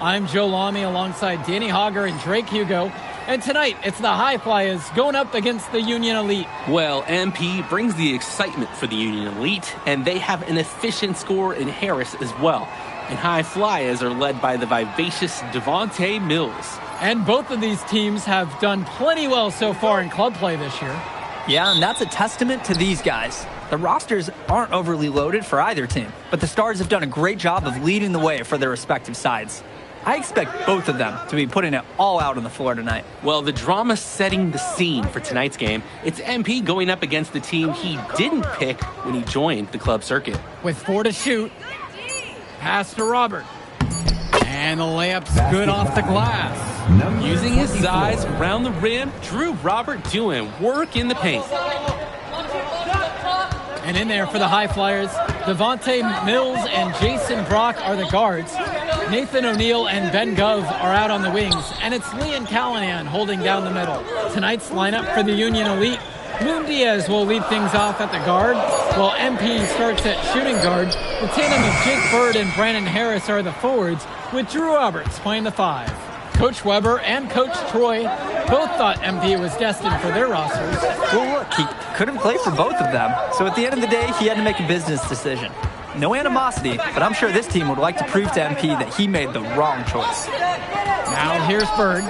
I'm Joe Lamy alongside Danny Hogger and Drake Hugo. And tonight, it's the High Flyers going up against the Union Elite. Well, MP brings the excitement for the Union Elite, and they have an efficient scorer in Harris as well. And High Flyers are led by the vivacious Devontae Mills. And both of these teams have done plenty well so far in club play this year. Yeah, and that's a testament to these guys. The rosters aren't overly loaded for either team, but the Stars have done a great job of leading the way for their respective sides. I expect both of them to be putting it all out on the floor tonight. Well, the drama setting the scene for tonight's game. It's MP going up against the team he didn't pick when he joined the club circuit. With 4 to shoot. Pass to Robert. And the layup's good off the glass. Using his size around the rim, Drew Robert doing work in the paint. And in there for the High Flyers, Devontae Mills and Jason Brock are the guards. Nathan O'Neill and Ben Gove are out on the wings, and it's Leon Callahan holding down the middle. Tonight's lineup for the Union Elite, Moon Diaz will lead things off at the guard, while MP starts at shooting guard. The tandem of Jake Bird and Brandon Harris are the forwards, with Drew Roberts playing the 5. Coach Weber and Coach Troy both thought MP was destined for their rosters. Well, look, he couldn't play for both of them, so at the end of the day, he had to make a business decision. No animosity, but I'm sure this team would like to prove to MP that he made the wrong choice. Now here's Bird.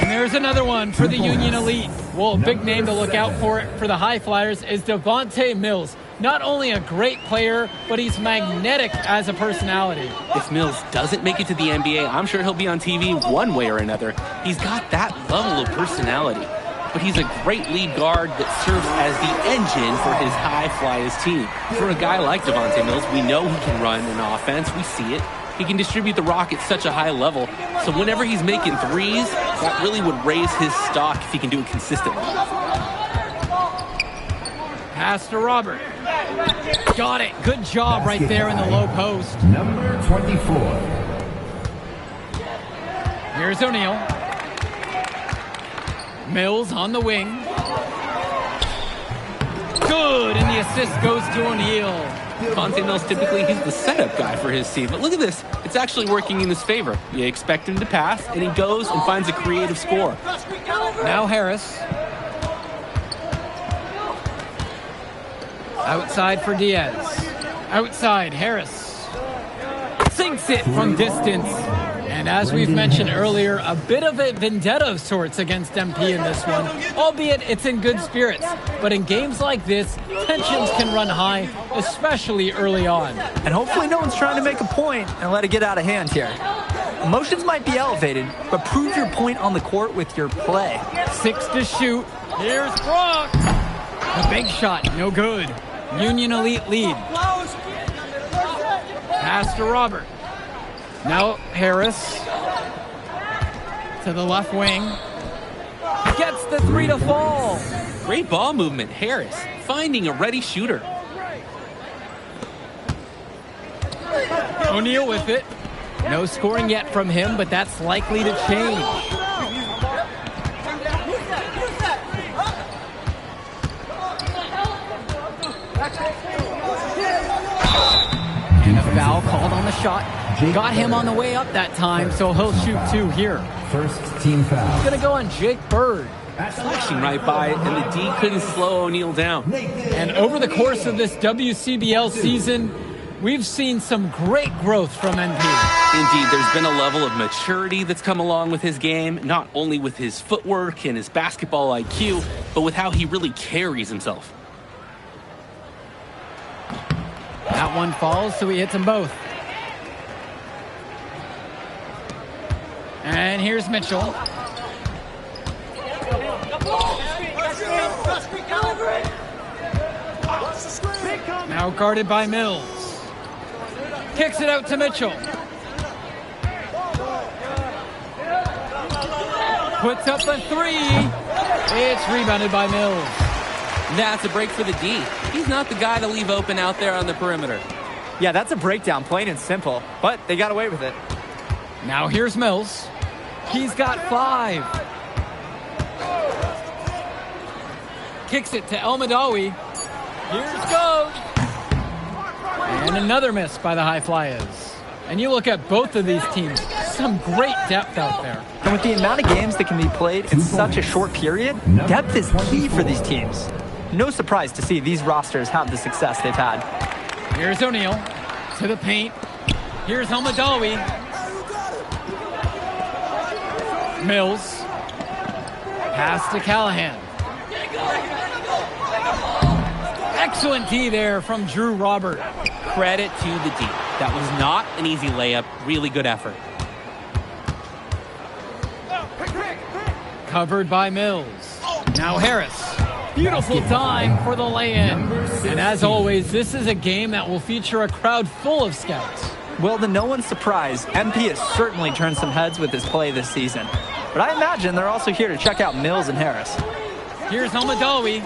And there's another one for the Union Elite. Well, a big name to look out for the High Flyers is Devontae Mills. Not only a great player, but he's magnetic as a personality. If Mills doesn't make it to the NBA, I'm sure he'll be on TV one way or another. He's got that level of personality. But he's a great lead guard that serves as the engine for his High Flyers team. For a guy like Devontae Mills, we know he can run an offense. We see it. He can distribute the rock at such a high level. So whenever he's making threes, that really would raise his stock if he can do it consistently. Pass to Robert. Got it. Good job right there in the low post. Number 24. Here's O'Neill. Mills on the wing. Good, and the assist goes to O'Neill. Devontae Mills, typically he's the setup guy for his team, but look at this. It's actually working in his favor. You expect him to pass, and he goes and finds a creative score. Now Harris. Outside for Diaz. Outside, Harris. Sinks it from distance. And as we've mentioned earlier, a bit of a vendetta of sorts against MP in this one, albeit it's in good spirits. But in games like this, tensions can run high, especially early on. And hopefully no one's trying to make a point and let it get out of hand here. Emotions might be elevated, but prove your point on the court with your play. 6 to shoot. Here's Brock. A big shot, no good. Union Elite lead. Pass to Robert. Now Harris to the left wing. Gets the 3 to fall. Great ball movement, Harris, finding a ready shooter. O'Neill with it. No scoring yet from him, but that's likely to change. And a foul called on the shot. Got him on the way up that time, so he'll shoot 2 here. First team foul. He's going to go on Jake Bird. Flashing right by it, and the D couldn't slow O'Neill down. And over the course of this WCBL season, we've seen some great growth from NP. Indeed, there's been a level of maturity that's come along with his game, not only with his footwork and his basketball IQ, but with how he really carries himself. That one falls, so he hits them both. And here's Mitchell. Now guarded by Mills. Kicks it out to Mitchell. Puts up a 3. It's rebounded by Mills. That's a break for the D. He's not the guy to leave open out there on the perimeter. Yeah, that's a breakdown, plain and simple, but they got away with it. Now here's Mills. He's got 5. Kicks it to El Madawi. Here's goes. And another miss by the High Flyers. And you look at both of these teams, some great depth out there. And with the amount of games that can be played in such a short period, depth is key for these teams. No surprise to see these rosters have the success they've had. Here's O'Neal to the paint. Here's Almadawi. Mills. Pass to Callahan. Excellent D there from Drew Robert. Credit to the D. That was not an easy layup. Really good effort. Covered by Mills. Now Harris. Beautiful time for the lay-in. And as always, this is a game that will feature a crowd full of scouts. Well, to no one's surprise, MP has certainly turned some heads with his play this season. But I imagine they're also here to check out Mills and Harris. Here's Almadawi.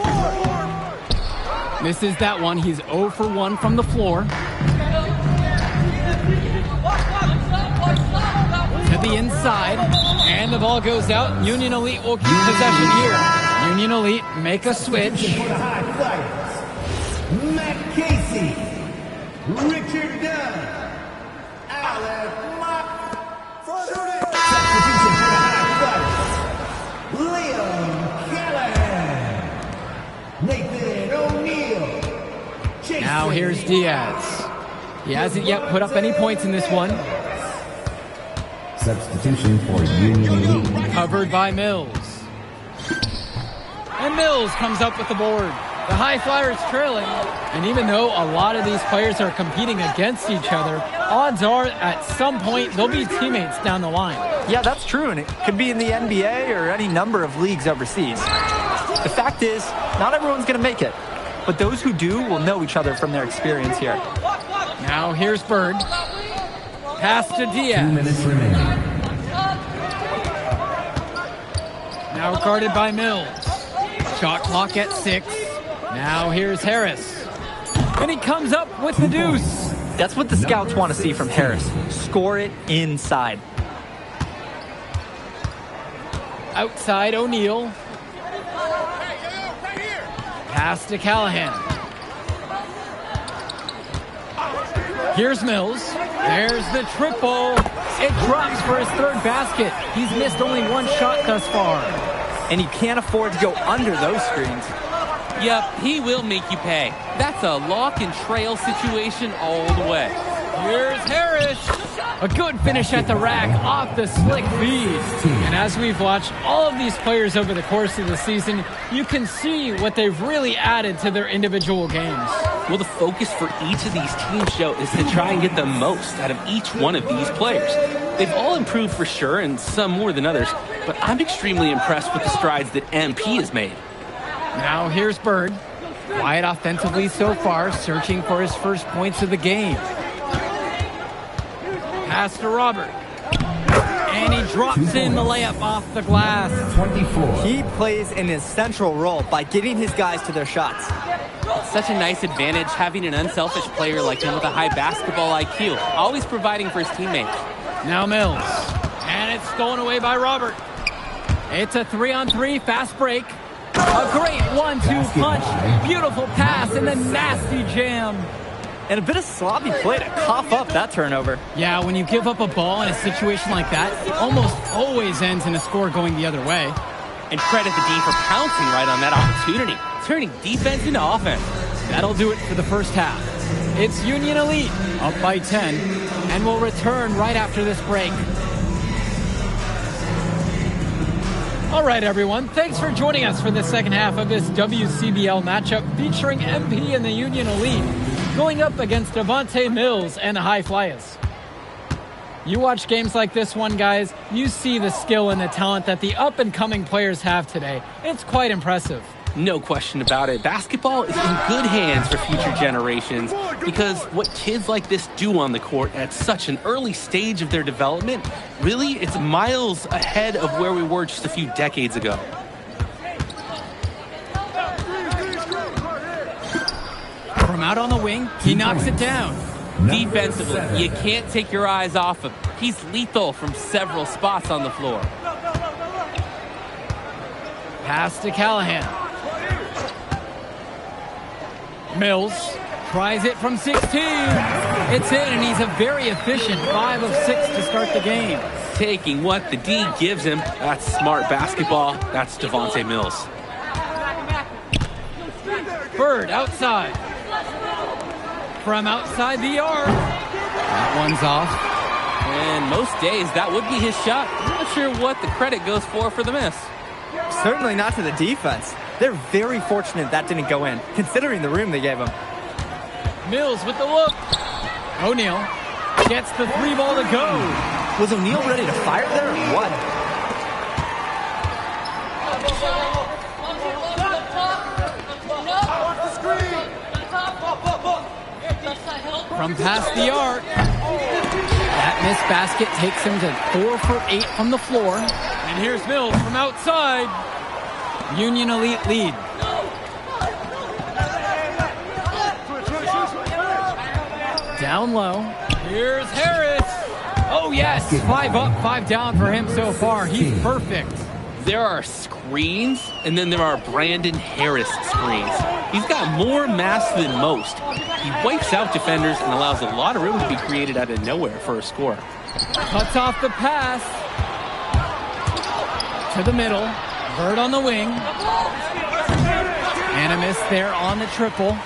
This is that one. He's 0 for 1 from the floor. To the inside. And the ball goes out. Union Elite will keep possession here. Union Elite make a switch. Matt Casey, Richard Dunn, Alec Mock, substitution for the High Flyers, Liam Callahan, Nathan O'Neal, Jason. Now here's Diaz. He hasn't yet put up any points in this one. Substitution for Union Elite. Covered by Mills. And Mills comes up with the board. The High Flyers trailing. And even though a lot of these players are competing against each other, odds are at some point they'll be teammates down the line. Yeah, that's true, and it could be in the NBA or any number of leagues overseas. The fact is, not everyone's going to make it. But those who do will know each other from their experience here. Now here's Bird. Pass to 2 Diaz. minutes remaining. Now guarded by Mills. Shot clock at 6. Now here's Harris. And he comes up with the deuce. That's what the scouts want to see from Harris. Score it inside. Outside O'Neal. Pass to Callahan. Here's Mills. There's the triple. It drops for his third basket. He's missed only one shot thus far. And he can't afford to go under those screens. Yep, he will make you pay. That's a lock and trail situation all the way. Here's Harris. A good finish at the rack off the slick feed. And as we've watched all of these players over the course of the season, you can see what they've really added to their individual games. Well, the focus for each of these teams, Joe, is to try and get the most out of each one of these players. They've all improved for sure, and some more than others, but I'm extremely impressed with the strides that MP has made. Now here's Bird. Quiet offensively so far, searching for his first points of the game. Pass to Robert. And he drops in the layup off the glass. 24. He plays an essential role by getting his guys to their shots. It's such a nice advantage having an unselfish player like him with a high basketball IQ, always providing for his teammates. Now Mills. And it's stolen away by Robert. It's a 3-on-3 fast break. A great 1-2 punch. Beautiful pass and a nasty jam. And a bit of sloppy play to cough up that turnover. Yeah, when you give up a ball in a situation like that, it almost always ends in a score going the other way. And credit the D for pouncing right on that opportunity, turning defense into offense. That'll do it for the first half. It's Union Elite up by 10, and we'll return right after this break. All right, everyone. Thanks for joining us for the second half of this WCBL matchup featuring MP and the Union Elite going up against Devontae Mills and the High Flyers. You watch games like this one, guys, you see the skill and the talent that the up-and-coming players have today. It's quite impressive. No question about it. Basketball is in good hands for future generations because what kids like this do on the court at such an early stage of their development, really, it's miles ahead of where we were just a few decades ago. From out on the wing, he knocks it down. Defensively, you can't take your eyes off him. He's lethal from several spots on the floor. Pass to Callahan. Mills tries it from 16. It's in, and he's a very efficient 5 of 6 to start the game. Taking what the D gives him. That's smart basketball. That's Devontae Mills. Bird outside. From outside the arc. That one's off. And most days, that would be his shot. I'm not sure what the credit goes for the miss. Certainly not to the defense. They're very fortunate that didn't go in, considering the room they gave him. Mills with the look. O'Neal gets the 3 ball to go. Was O'Neal ready to fire there or what? From past the arc. That missed basket takes him to 4 for 8 from the floor. And here's Mills from outside. Union Elite lead. Down low. Here's Harris. Oh, yes. 5 up, 5 down for him so far. He's perfect. There are screens, and then there are Brandon Harris screens. He's got more mass than most. He wipes out defenders and allows a lot of room to be created out of nowhere for a score. Cuts off the pass. To the middle. Bird on the wing. And a miss there on the triple.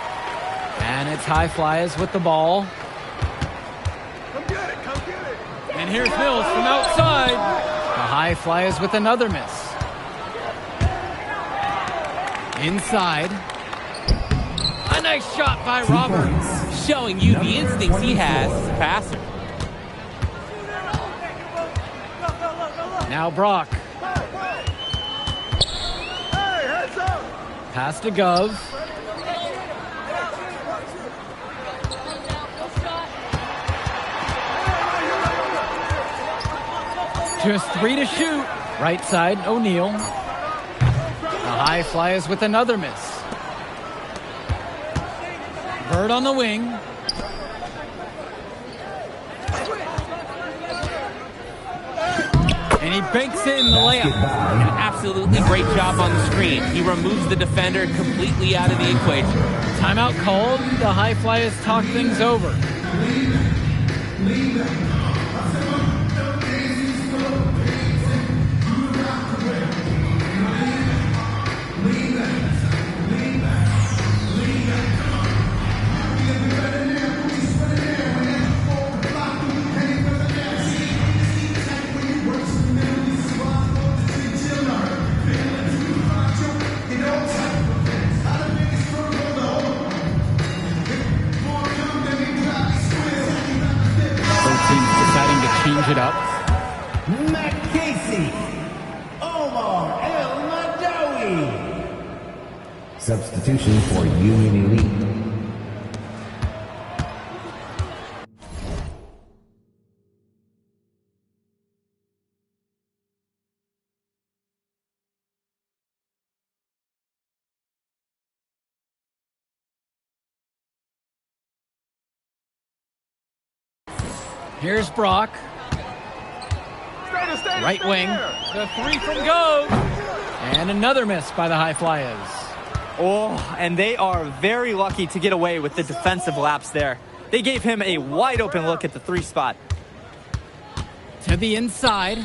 And it's High Flyers with the ball. And here's Mills from outside. The High Flyers with another miss. Inside. A nice shot by Roberts. Showing you the instincts he has as a passer. Now Brock. Pass to Gov. Just 3 to shoot. Right side, O'Neal. The High Flyers with another miss. Bird on the wing. And he banks in the layup. An absolutely great job on the screen. He removes the defender completely out of the equation. Timeout called. The High Flyers talk things over. Change it up. Matt Casey, Omar El Madawi. Substitution for Union Elite. Here's Brock. Right wing. The 3 from Gove. And another miss by the High Flyers. Oh, and they are very lucky to get away with the defensive lapse there. They gave him a wide open look at the 3 spot. To the inside.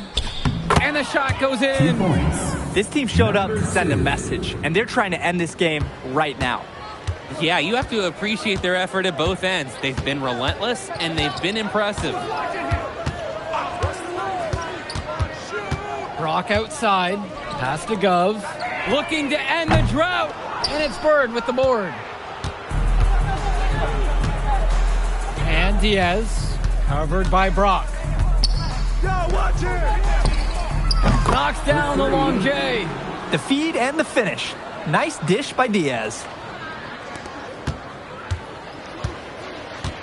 And the shot goes in. 2 points. This team showed up to send a message, and they're trying to end this game right now. Yeah, you have to appreciate their effort at both ends. They've been relentless, and they've been impressive. Brock outside. Pass to Gov. Looking to end the drought. And it's Bird with the board. And Diaz. Covered by Brock. Knocks down the long J. The feed and the finish. Nice dish by Diaz.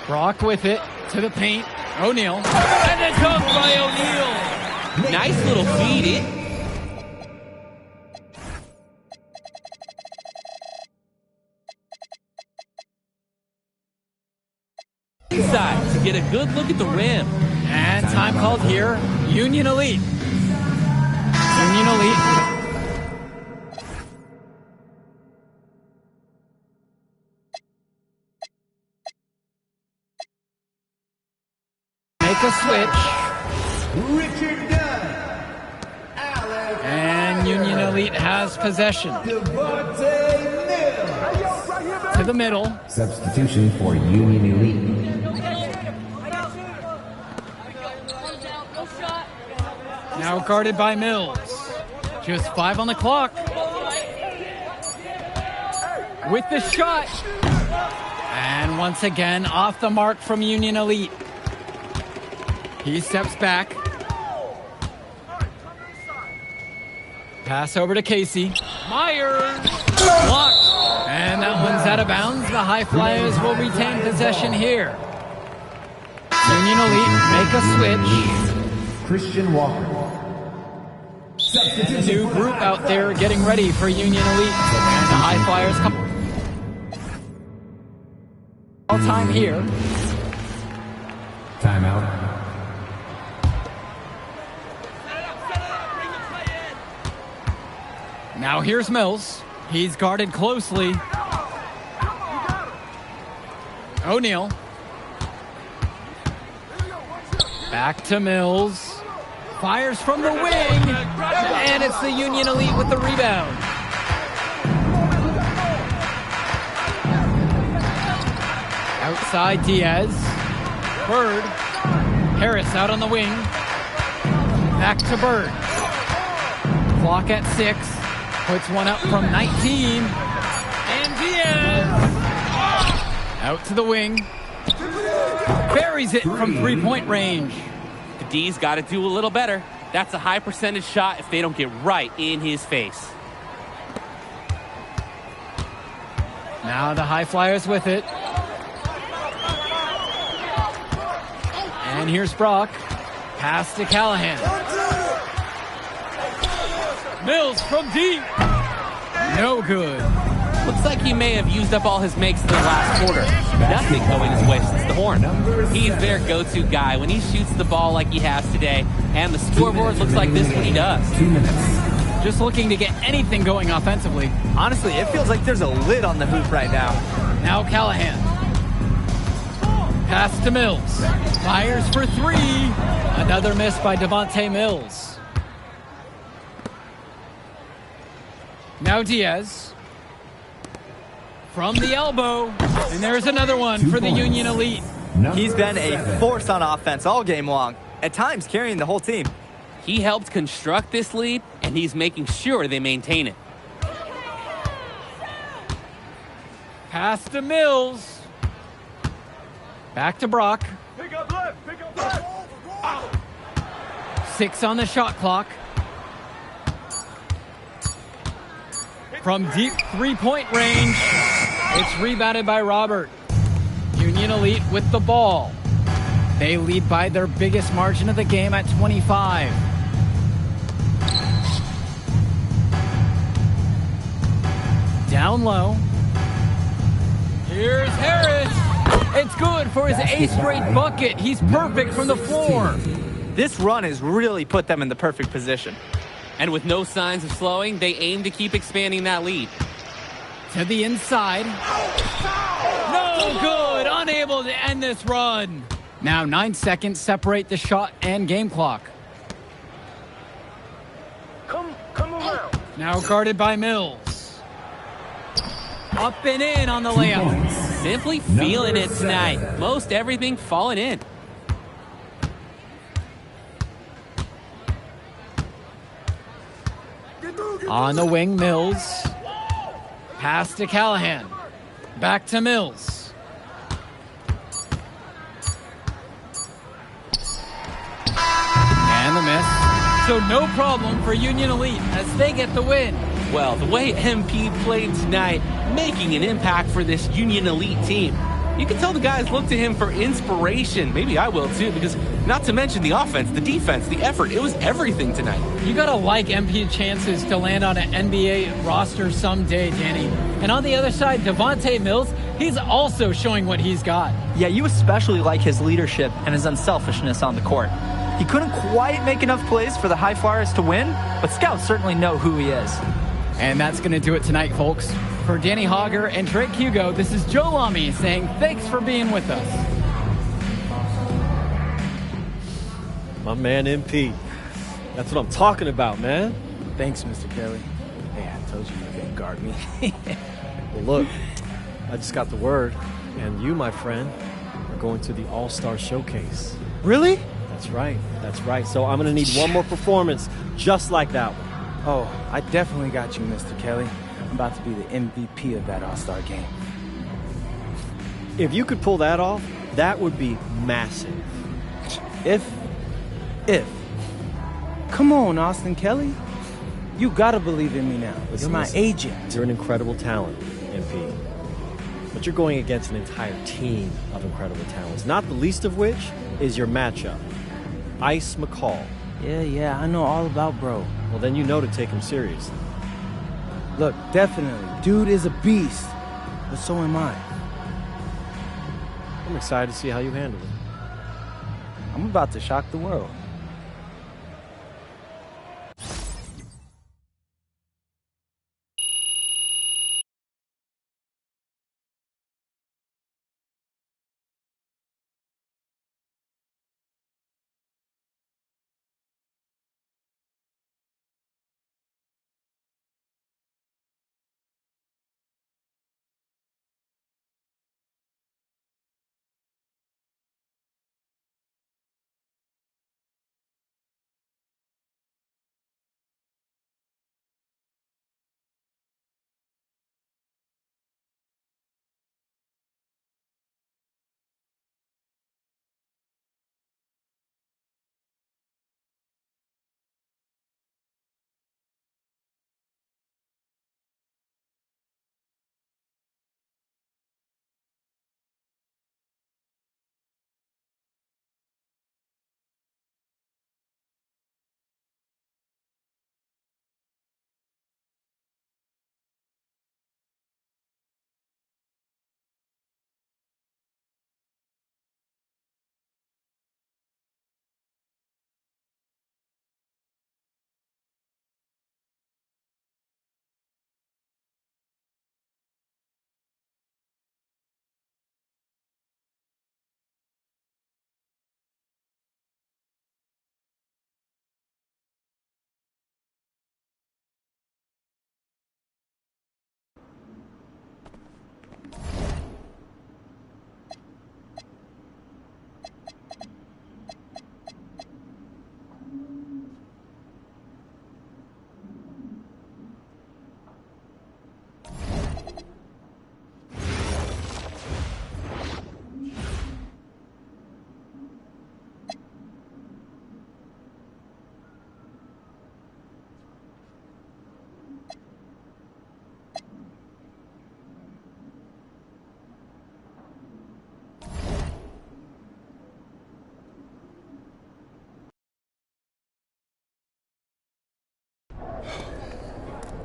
Brock with it. To the paint. O'Neal. And a dunk by O'Neal. Nice little feed. Inside to get a good look at the rim. And time called here. Union Elite. Union Elite make a switch. Richard Dunn. Alex And Union Elite has possession. Devontae Mills. To the middle. Substitution for Union Elite. Now guarded by Mills. Just 5 on the clock. With the shot. And once again, off the mark from Union Elite. He steps back. Pass over to Casey. Myers. Blocked. And that one's out of bounds. The High Flyers will retain possession here. Union Elite make a switch. Christian Walker. And a new group out there getting ready for Union Elite. And the High Flyers come all time here. Timeout. Now here's Mills. He's guarded closely. O'Neal. Back to Mills. Fires from the wing. And it's the Union Elite with the rebound. Outside Diaz. Bird. Harris out on the wing. Back to Bird. Clock at 6. Puts one up from 19. And Diaz. Out to the wing. Buries it from three-point range. The D's got to do a little better. That's a high percentage shot if they don't get right in his face. Now the High Flyers with it. And here's Brock. Pass to Callahan. Mills from deep. No good. Looks like he may have used up all his makes in the last quarter. Nothing going his way since the horn. He's their go-to guy when he shoots the ball like he has today, and the scoreboard looks like this when he does. 2 minutes. Just looking to get anything going offensively. Honestly, it feels like there's a lid on the hoop right now. Now Callahan. Pass to Mills. Fires for 3. Another miss by Devontae Mills. Now Diaz. From the elbow. And there's another one 2 for the points. Union Elite. He's been a force on offense all game long, at times carrying the whole team. He helped construct this lead, and he's making sure they maintain it. Pass to Mills. Back to Brock. 6 on the shot clock. From deep three-point range, it's rebounded by Robert. Union Elite with the ball. They lead by their biggest margin of the game at 25. Down low. Here's Harris. It's good for his 8th straight bucket. He's perfect from the floor. This run has really put them in the perfect position. And with no signs of slowing, they aim to keep expanding that lead. To the inside. No good. Unable to end this run. Now 9 seconds separate the shot and game clock. Come around. Now guarded by Mills. Up and in on the layup. Simply feeling it tonight. Most everything falling in. On the wing, Mills. Pass to Callahan. Back to Mills. And the miss. So no problem for Union Elite as they get the win. Well, the way MP played tonight, making an impact for this Union Elite team. You can tell the guys look to him for inspiration. Maybe I will too, because not to mention the offense, the defense, the effort. It was everything tonight. You gotta like MP's chances to land on an NBA roster someday, Danny. And on the other side, Devontae Mills, he's also showing what he's got. Yeah, you especially like his leadership and his unselfishness on the court. He couldn't quite make enough plays for the High Flyers to win, but scouts certainly know who he is. And that's going to do it tonight, folks. For Danny Hogger and Drake Hugo, this is Joe Lamy saying thanks for being with us. My man MP. That's what I'm talking about, man. Thanks, Mr. Kelly. Hey, I told you couldn't guard me. Well, look, I just got the word, and you, my friend, are going to the All-Star Showcase. Really? That's right. That's right. So I'm going to need one more performance just like that one. Oh, I definitely got you, Mr. Kelly. I'm about to be the MVP of that All-Star game. If you could pull that off, that would be massive. If. Come on, Austin Kelly. You gotta believe in me now. You're my agent. You're an incredible talent, MP. But you're going against an entire team of incredible talents, not the least of which is your matchup, Ice McCall. Yeah, I know all about bro. Well, then you know to take him seriously. Look, definitely. Dude is a beast. But so am I. I'm excited to see how you handle it. I'm about to shock the world.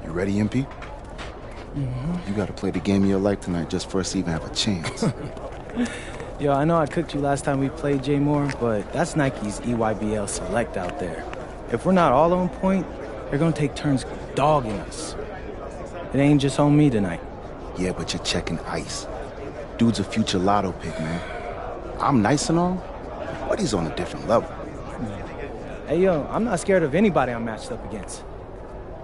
You ready, MP? You gotta play the game of your life tonight just for us to even have a chance. Yo, I know I cooked you last time we played J Moore, but that's Nike's EYBL Select out there. If we're not all on point, they're gonna take turns dogging us. It ain't just on me tonight. Yeah, but you're checking Ice. Dude's a future lotto pick, man. I'm nice and all, but he's on a different level. Hey, yo, I'm not scared of anybody I'm matched up against.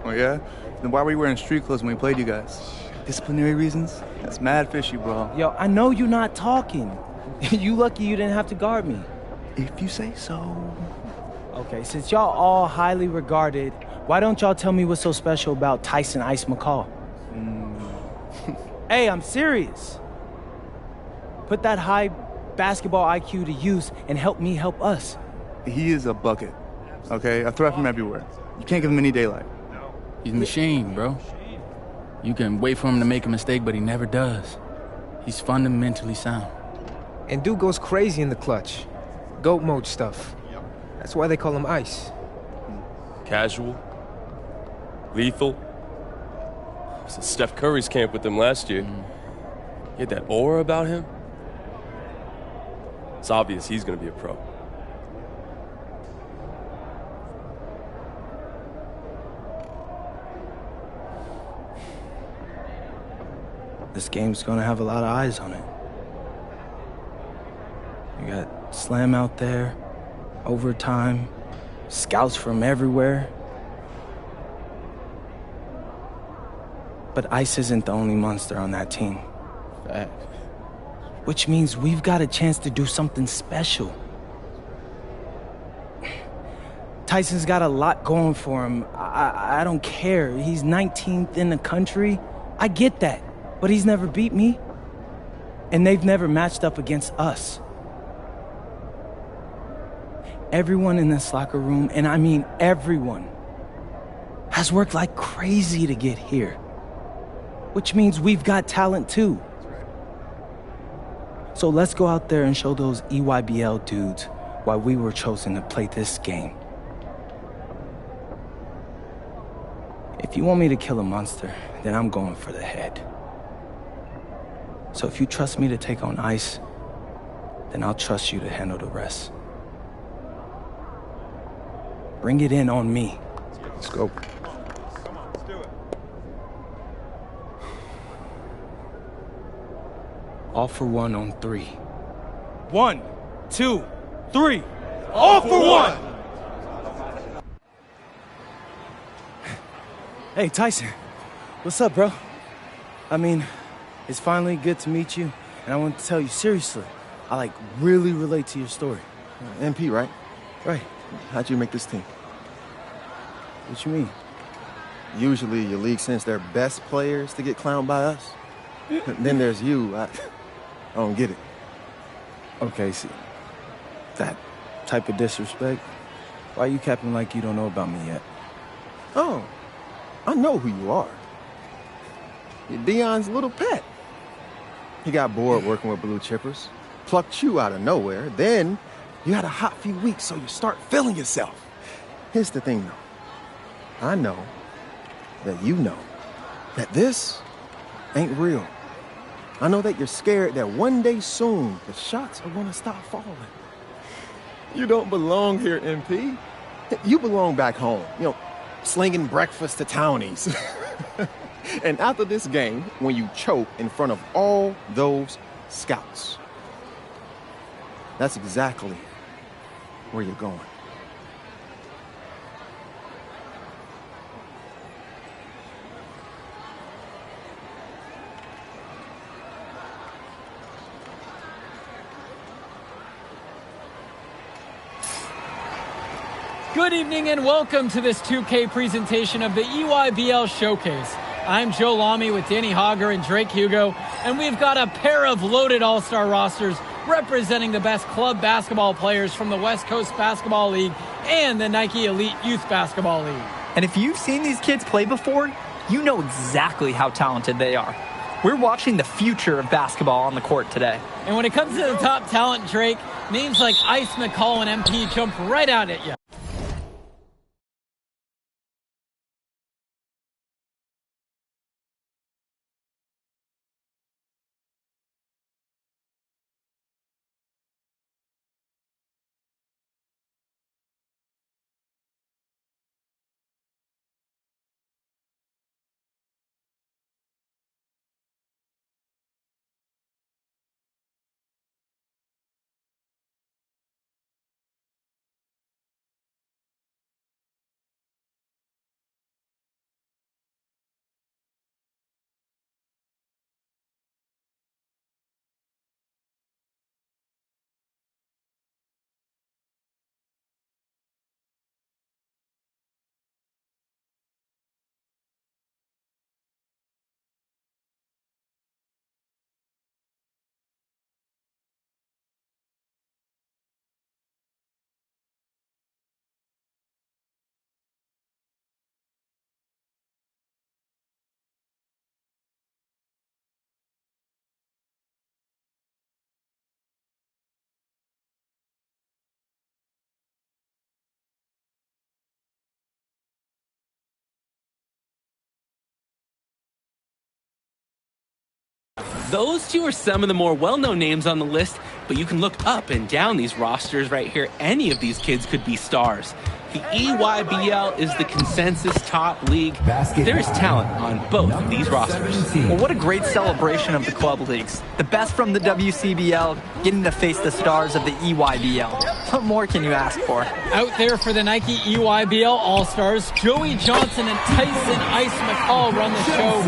Oh, yeah? Then why were you wearing street clothes when we played you guys? Disciplinary reasons? That's mad fishy, bro. Yo, I know you're not talking. You lucky you didn't have to guard me. If you say so. Okay, since y'all all highly regarded, why don't y'all tell me what's so special about Tyson Ice McCall? Hey, I'm serious. Put that high basketball IQ to use and help me help us. He is a bucket, okay? A threat from everywhere. You can't give him any daylight. He's a machine, bro. You can wait for him to make a mistake, but he never does. He's fundamentally sound. And dude goes crazy in the clutch. GOAT mode stuff. That's why they call him Ice. Casual. Lethal. I was at Steph Curry's camp with him last year. He had that aura about him. It's obvious he's going to be a pro. This game's gonna have a lot of eyes on it. You got Slam out there, overtime, scouts from everywhere. But Ice isn't the only monster on that team. Fact. Which means we've got a chance to do something special. Tyson's got a lot going for him. I don't care. He's 19th in the country. I get that. But he's never beat me. And they've never matched up against us. Everyone in this locker room, and I mean everyone, has worked like crazy to get here. Which means we've got talent too. So let's go out there and show those EYBL dudes why we were chosen to play this game. If you want me to kill a monster, then I'm going for the head. So if you trust me to take on Ice, then I'll trust you to handle the rest. Bring it in on me. Let's go. All for one on 3. 1, 2, 3. All for one! Hey, Tyson. What's up, bro? I mean, it's finally good to meet you, and I want to tell you seriously, I really relate to your story. MP, right? Right. How'd you make this team? What you mean? Usually your league sends their best players to get clowned by us. Then there's you. I don't get it. Okay, see, that type of disrespect, why you capping like you don't know about me yet? Oh, I know who you are. You're Dion's little pet. He got bored working with blue chippers, plucked you out of nowhere, then you had a hot few weeks, so you start feeling yourself. Here's the thing, though. I know that you know that this ain't real. I know that you're scared that one day soon the shots are gonna stop falling. You don't belong here, MP. You belong back home, slinging breakfast to townies. And after this game, when you choke in front of all those scouts, that's exactly where you're going. Good evening and welcome to this 2K presentation of the EYBL Showcase. I'm Joe Lamy with Danny Hogger and Drake Hugo, and we've got a pair of loaded all-star rosters representing the best club basketball players from the West Coast Basketball League and the Nike Elite Youth Basketball League. And if you've seen these kids play before, you know exactly how talented they are. We're watching the future of basketball on the court today. And when it comes to the top talent, Drake, names like Ice, McCall, and MP jump right out at you. Those two are some of the more well-known names on the list, but you can look up and down these rosters right here. Any of these kids could be stars. The EYBL is the consensus top league. There's talent on both of these rosters. Well, what a great celebration of the club leagues. The best from the WCBL getting to face the stars of the EYBL. What more can you ask for? Out there for the Nike EYBL All-Stars, Joey Johnson and Tyson Ice McCall run the show.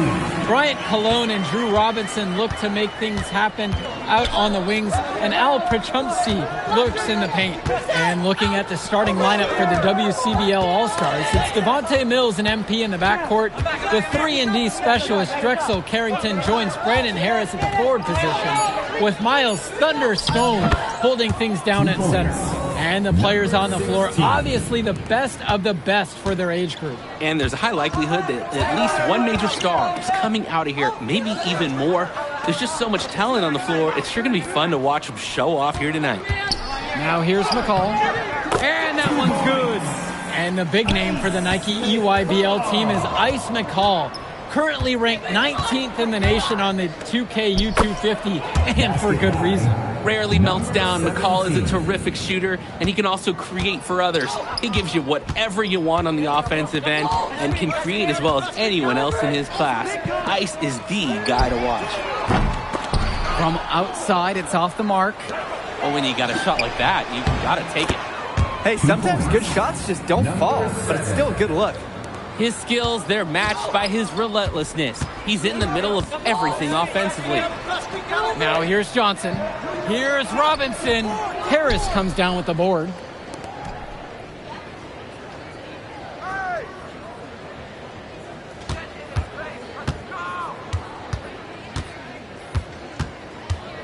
Bryant Colon and Drew Robinson look to make things happen out on the wings, and Al Prachumsky lurks in the paint. And looking at the starting lineup for the WCBL All-Stars, it's Devontae Mills and MP in the backcourt. The 3-and-D specialist Drexel Carrington joins Brandon Harris at the forward position, with Miles Thunderstone holding things down at center. And the players on the floor, obviously the best of the best for their age group. And there's a high likelihood that at least one major star is coming out of here, maybe even more. There's just so much talent on the floor. It's sure going to be fun to watch them show off here tonight. Now here's McCall. And that one's good. And the big name for the Nike EYBL team is Ice McCall, currently ranked 19th in the nation on the 2K U250, and for good reason. Rarely melts down. McCall is a terrific shooter, and he can also create for others. He gives you whatever you want on the offensive end and can create as well as anyone else in his class. Ice is the guy to watch. From outside, it's off the mark. Well, when you got a shot like that, you got to take it. Hey, sometimes good shots just don't fall, but it's still a good look. His skills, they're matched by his relentlessness. He's in the middle of everything offensively. Now here's Johnson. Here's Robinson. Harris comes down with the board.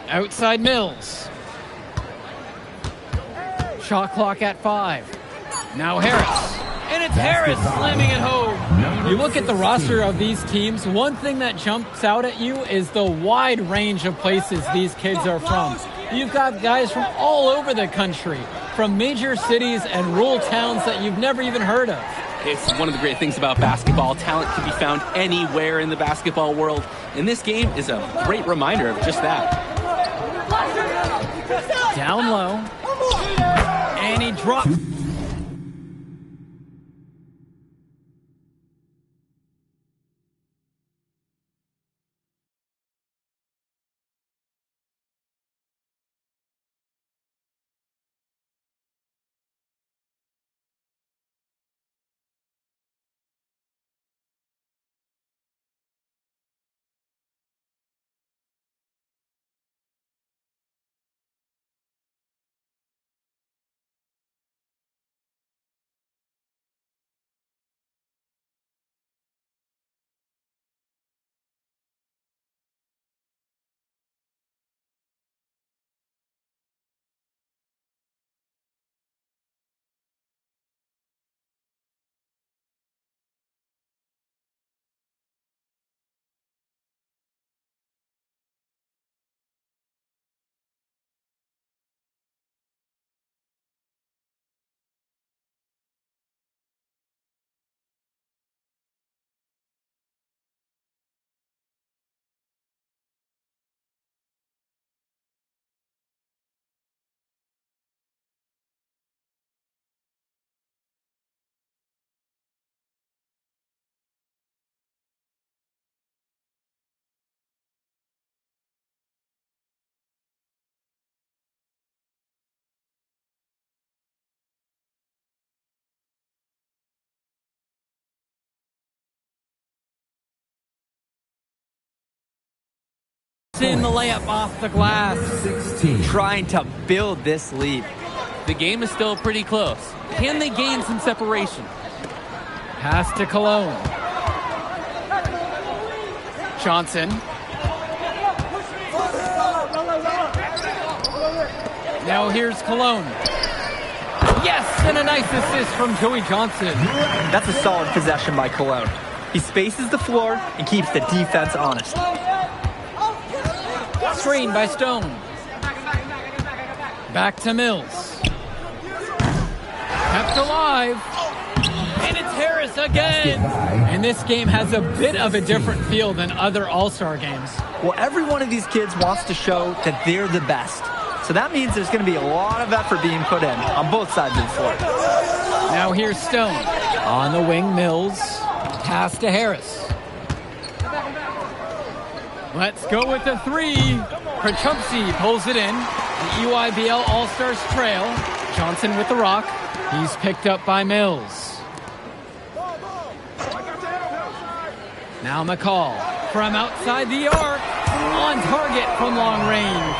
Outside Mills. Shot clock at 5. Now Harris. And it's Harris slamming it home. You look at the roster of these teams, one thing that jumps out at you is the wide range of places these kids are from. You've got guys from all over the country, from major cities and rural towns that you've never even heard of. It's one of the great things about basketball. Talent can be found anywhere in the basketball world, and this game is a great reminder of just that. Down low, and he drops. In the layup off the glass. 16. Trying to build this lead. The game is still pretty close. Can they gain some separation? Pass to Cologne. Johnson. Now here's Cologne. Yes, and a nice assist from Joey Johnson. That's a solid possession by Cologne. He spaces the floor and keeps the defense honest. Screen by Stone. Back to Mills. Kept alive. And it's Harris again. And this game has a bit of a different feel than other All-Star games. Well, every one of these kids wants to show that they're the best. So that means there's going to be a lot of effort being put in on both sides of the floor. Now Now here's Stone. On the wing, Mills. Pass to Harris. Let's go with the three. Krachumsky pulls it in. The EYBL All-Stars trail. Johnson with the rock. He's picked up by Mills. Now McCall from outside the arc. On target from long range.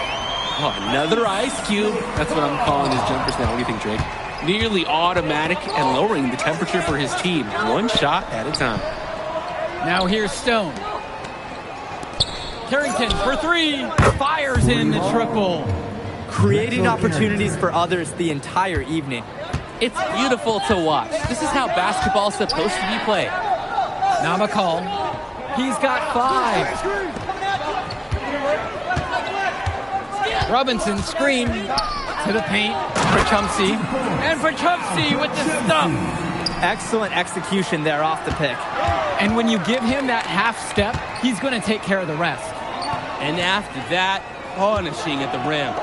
Oh, another ice cube. That's what I'm calling his jumpers now. What do you think, Drake? Nearly automatic and lowering the temperature for his team. One shot at a time. Now here's Stone. Carrington for three. Fires in the triple. Creating opportunities for others the entire evening. It's beautiful to watch. This is how basketball's supposed to be played. Now McCall. He's got 5. Robinson screen to the paint. Krachumsky. And Krachumsky with the stump. Excellent execution there off the pick. And when you give him that half step, he's going to take care of the rest. And after that, punishing at the rim.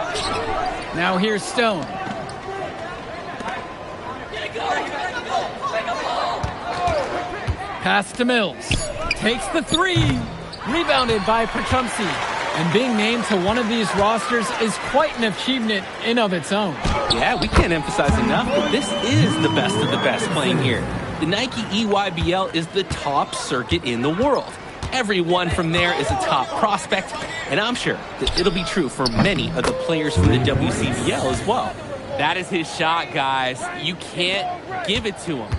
Now here's Stone. Pass to Mills. Takes the three. Rebounded by Krachumsky. And being named to one of these rosters is quite an achievement in of its own. Yeah, we can't emphasize enough, but this is the best of the best playing here. The Nike EYBL is the top circuit in the world. Everyone from there is a top prospect, and I'm sure that it'll be true for many of the players from the WCBL as well. That is his shot, guys. You can't give it to him.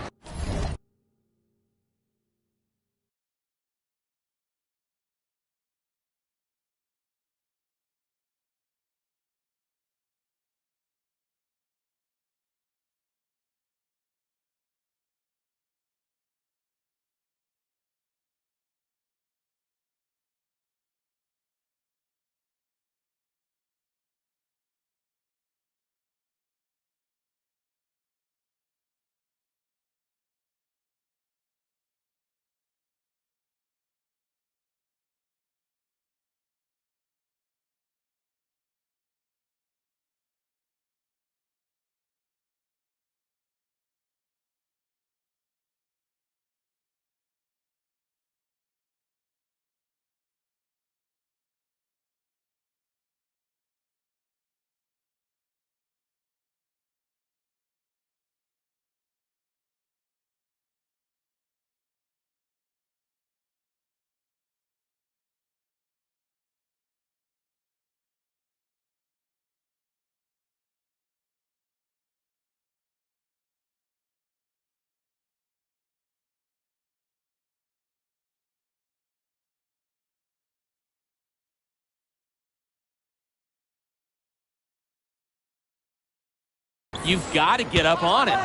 You've got to get up on it.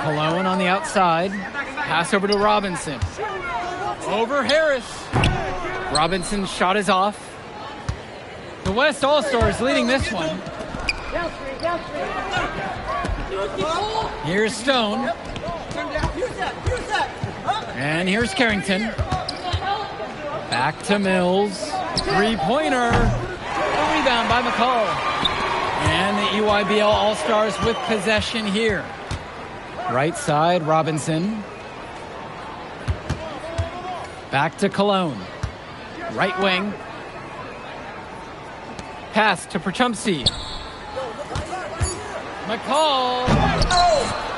Cologne on the outside. Pass over to Robinson. Over Harris. Robinson's shot is off. The West All-Stars leading this one. Here's Stone. And here's Carrington. Back to Mills. Three-pointer. A rebound by McCall. And the EYBL All-Stars with possession here. Right side, Robinson. Back to Cologne. Right wing. Pass to Krachumsky. McCall.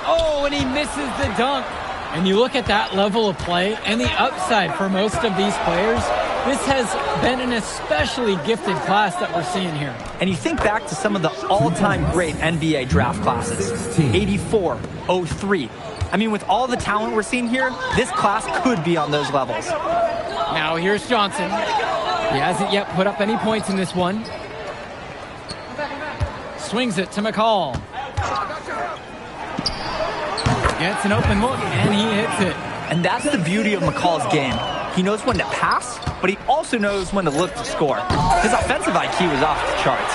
Oh, and he misses the dunk. And you look at that level of play and the upside for most of these players. This has been an especially gifted class that we're seeing here. And you think back to some of the all-time great NBA draft classes. 84, 03. I mean, with all the talent we're seeing here, this class could be on those levels. Now here's Johnson. He hasn't yet put up any points in this one. Swings it to McCall. Gets an open look, and he hits it. And that's the beauty of McCall's game. He knows when to pass, but he also knows when to look to score. His offensive IQ is off the charts.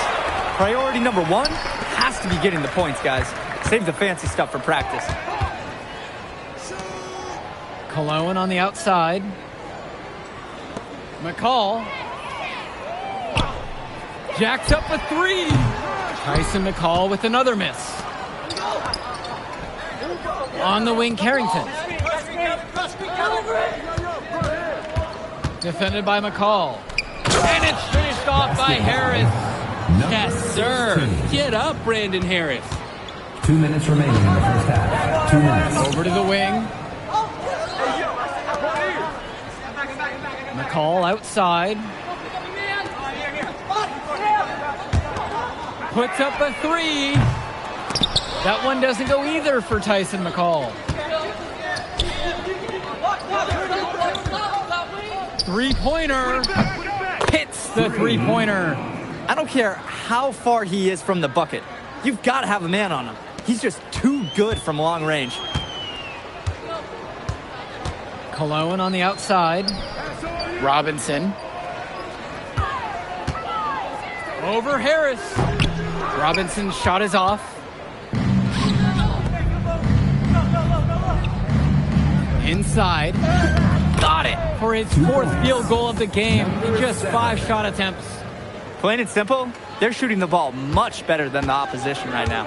Priority number one has to be getting the points, guys. Save the fancy stuff for practice. Cologne on the outside. McCall. Jacks up a three. Tyson McCall with another miss. On the wing, Carrington. Defended by McCall. And it's finished off by Harris. Yes, sir. Get up, Brandon Harris. 2 minutes remaining in the first half. 2 minutes. Over to the wing. McCall outside. Puts up a three. That one doesn't go either for Tyson McCall. Three-pointer. Hits the three-pointer. I don't care how far he is from the bucket. You've got to have a man on him. He's just too good from long range. Cologne on the outside. Robinson. Over Harris. Robinson's shot is off. Inside. Got it for his fourth field goal of the game in just 5 shot attempts. Plain and simple, they're shooting the ball much better than the opposition right now.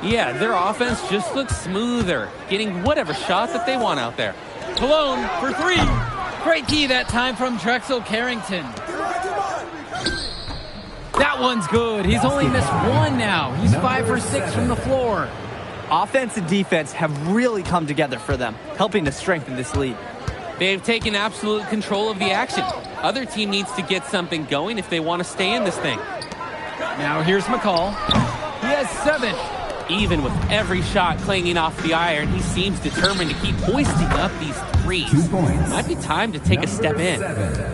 Yeah, their offense just looks smoother, getting whatever shot that they want out there. Cologne for three. Great D that time from Drexel Carrington. That one's good. He's only missed one now. He's 5 for 6 from the floor. Offense and defense have really come together for them, helping to strengthen this lead. They've taken absolute control of the action. Other team needs to get something going if they want to stay in this thing. Now here's McCall. He has 7. Even with every shot clanging off the iron, he seems determined to keep hoisting up these threes. 2 points. Might be time to take a step in.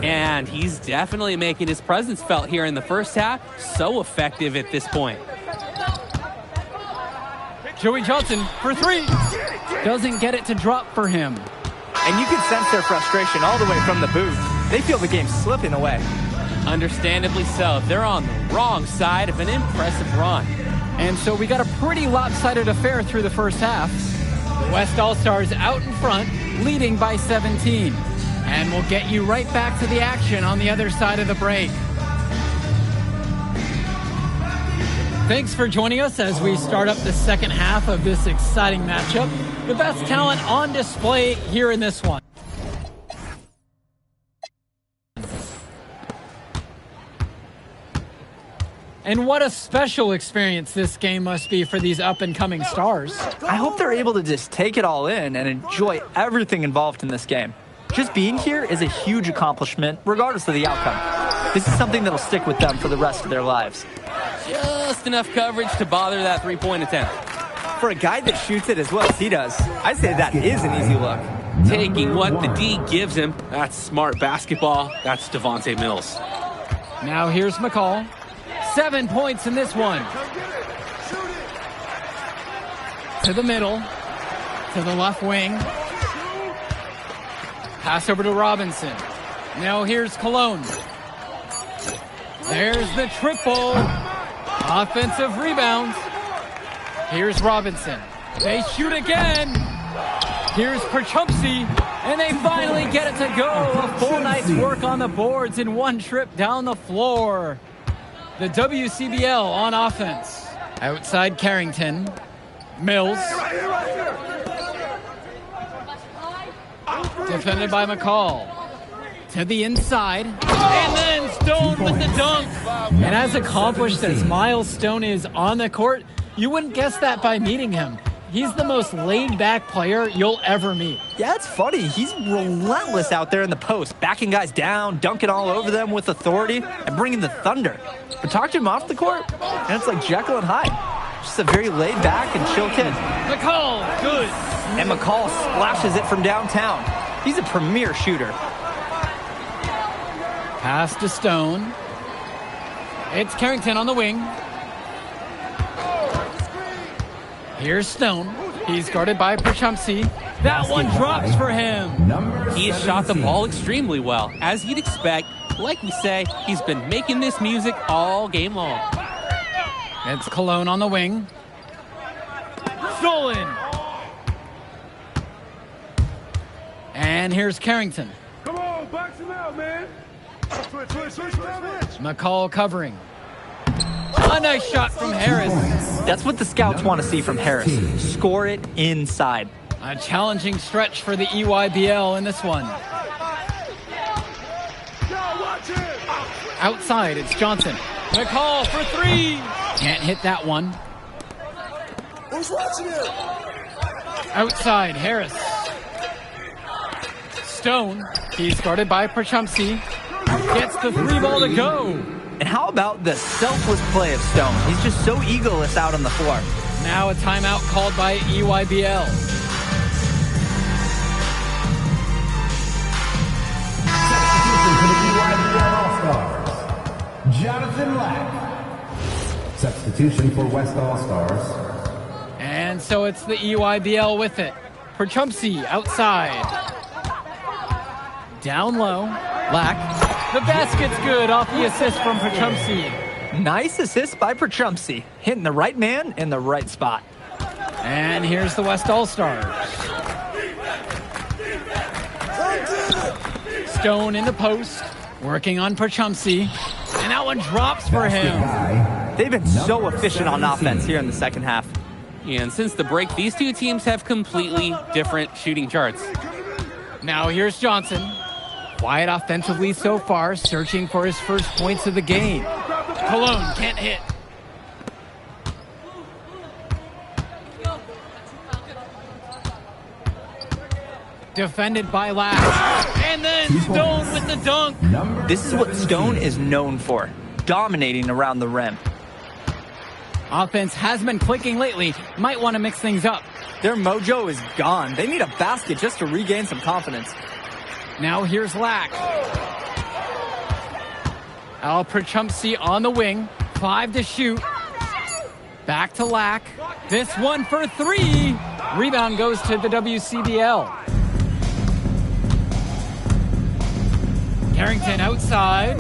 And he's definitely making his presence felt here in the first half. So effective at this point. Joey Johnson for 3. Doesn't get it to drop for him. And you can sense their frustration all the way from the booth. They feel the game slipping away. Understandably so. They're on the wrong side of an impressive run. And so we got a pretty lopsided affair through the first half. The West All-Stars out in front, leading by 17. And we'll get you right back to the action on the other side of the break. Thanks for joining us as we start up the second half of this exciting matchup. The best talent on display here in this one. And what a special experience this game must be for these up-and-coming stars. I hope they're able to just take it all in and enjoy everything involved in this game. Just being here is a huge accomplishment, regardless of the outcome. This is something that'll stick with them for the rest of their lives. Just enough coverage to bother that three-point attempt. For a guy that shoots it as well as he does, I'd say that is an easy look. Taking what the D gives him, that's smart basketball. That's Devontae Mills. Now here's McCall. 7 points in this one. To the middle. To the left wing. Pass over to Robinson. Now here's Cologne. There's the triple. Offensive rebounds. Here's Robinson. They shoot again. Here's Perchumpsey. And they finally get it to go. A full night's work on the boards in one trip down the floor. The WCBL on offense. Outside Carrington. Mills. Defended by McCall. To the inside. And then Stone with the dunk. And as accomplished as Miles Stone is on the court, you wouldn't guess that by meeting him. He's the most laid-back player you'll ever meet. Yeah, it's funny. He's relentless out there in the post, backing guys down, dunking all over them with authority, and bringing the thunder. But talk to him off the court, and it's like Jekyll and Hyde. Just a very laid-back and chill kid. McCall, good. And McCall splashes it from downtown. He's a premier shooter. Pass to Stone. It's Carrington on the wing. Here's Stone. He's guarded by Perchumpsey. That one drops for him. He has shot the ball extremely well. As you'd expect, like we say, he's been making this music all game long. It's Cologne on the wing. Stolen. And here's Carrington. Come on, box him out, man. Switch. McCall covering. A nice shot from Harris. That's what the scouts want to see from Harris. Score it inside. A challenging stretch for the EYBL in this one. Outside, it's Johnson. McCall for three. Can't hit that one. Who's watching it? Outside, Harris. Stone. He's guarded by Perchumsky. Gets the three ball to go. And how about the selfless play of Stone? He's just so egoless out on the floor. Now a timeout called by EYBL. Jonathan Lack. Substitution for West All-Stars. And so it's the EYBL with it. Perchumsky outside. Down low. Lack. The basket's good off the assist from Perchumsky. Nice assist by Perchumsky. Hitting the right man in the right spot. And here's the West All-Stars. Stone in the post. Working on Perchumsky. And that one drops for him. They've been so efficient on offense here in the second half. Yeah, and since the break, these two teams have completely different shooting charts. Now here's Johnson. Quiet offensively so far, searching for his first points of the game. Cologne can't hit. Defended by Lack. And then Stone with the dunk. This is what Stone is known for, dominating around the rim. Offense has been clicking lately. Might want to mix things up. Their mojo is gone. They need a basket just to regain some confidence. Now here's Lack. Al Perchumsky on the wing. 5 to shoot. Back to Lack. This one for three. Rebound goes to the WCBL. Carrington outside.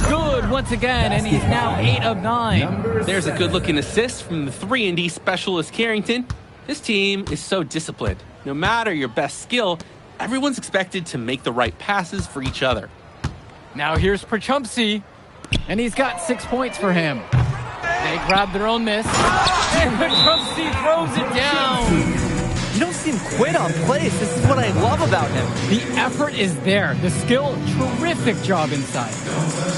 Good once again, and he's now 8 of 9. There's a good-looking assist from the 3-and-D specialist Carrington. This team is so disciplined. No matter your best skill, everyone's expected to make the right passes for each other. Now here's Perchumsky, and he's got 6 points for him. They grab their own miss, and Perchumsky throws it down. You don't see him quit on plays. This is what I love about him. The effort is there. The skill, terrific job inside.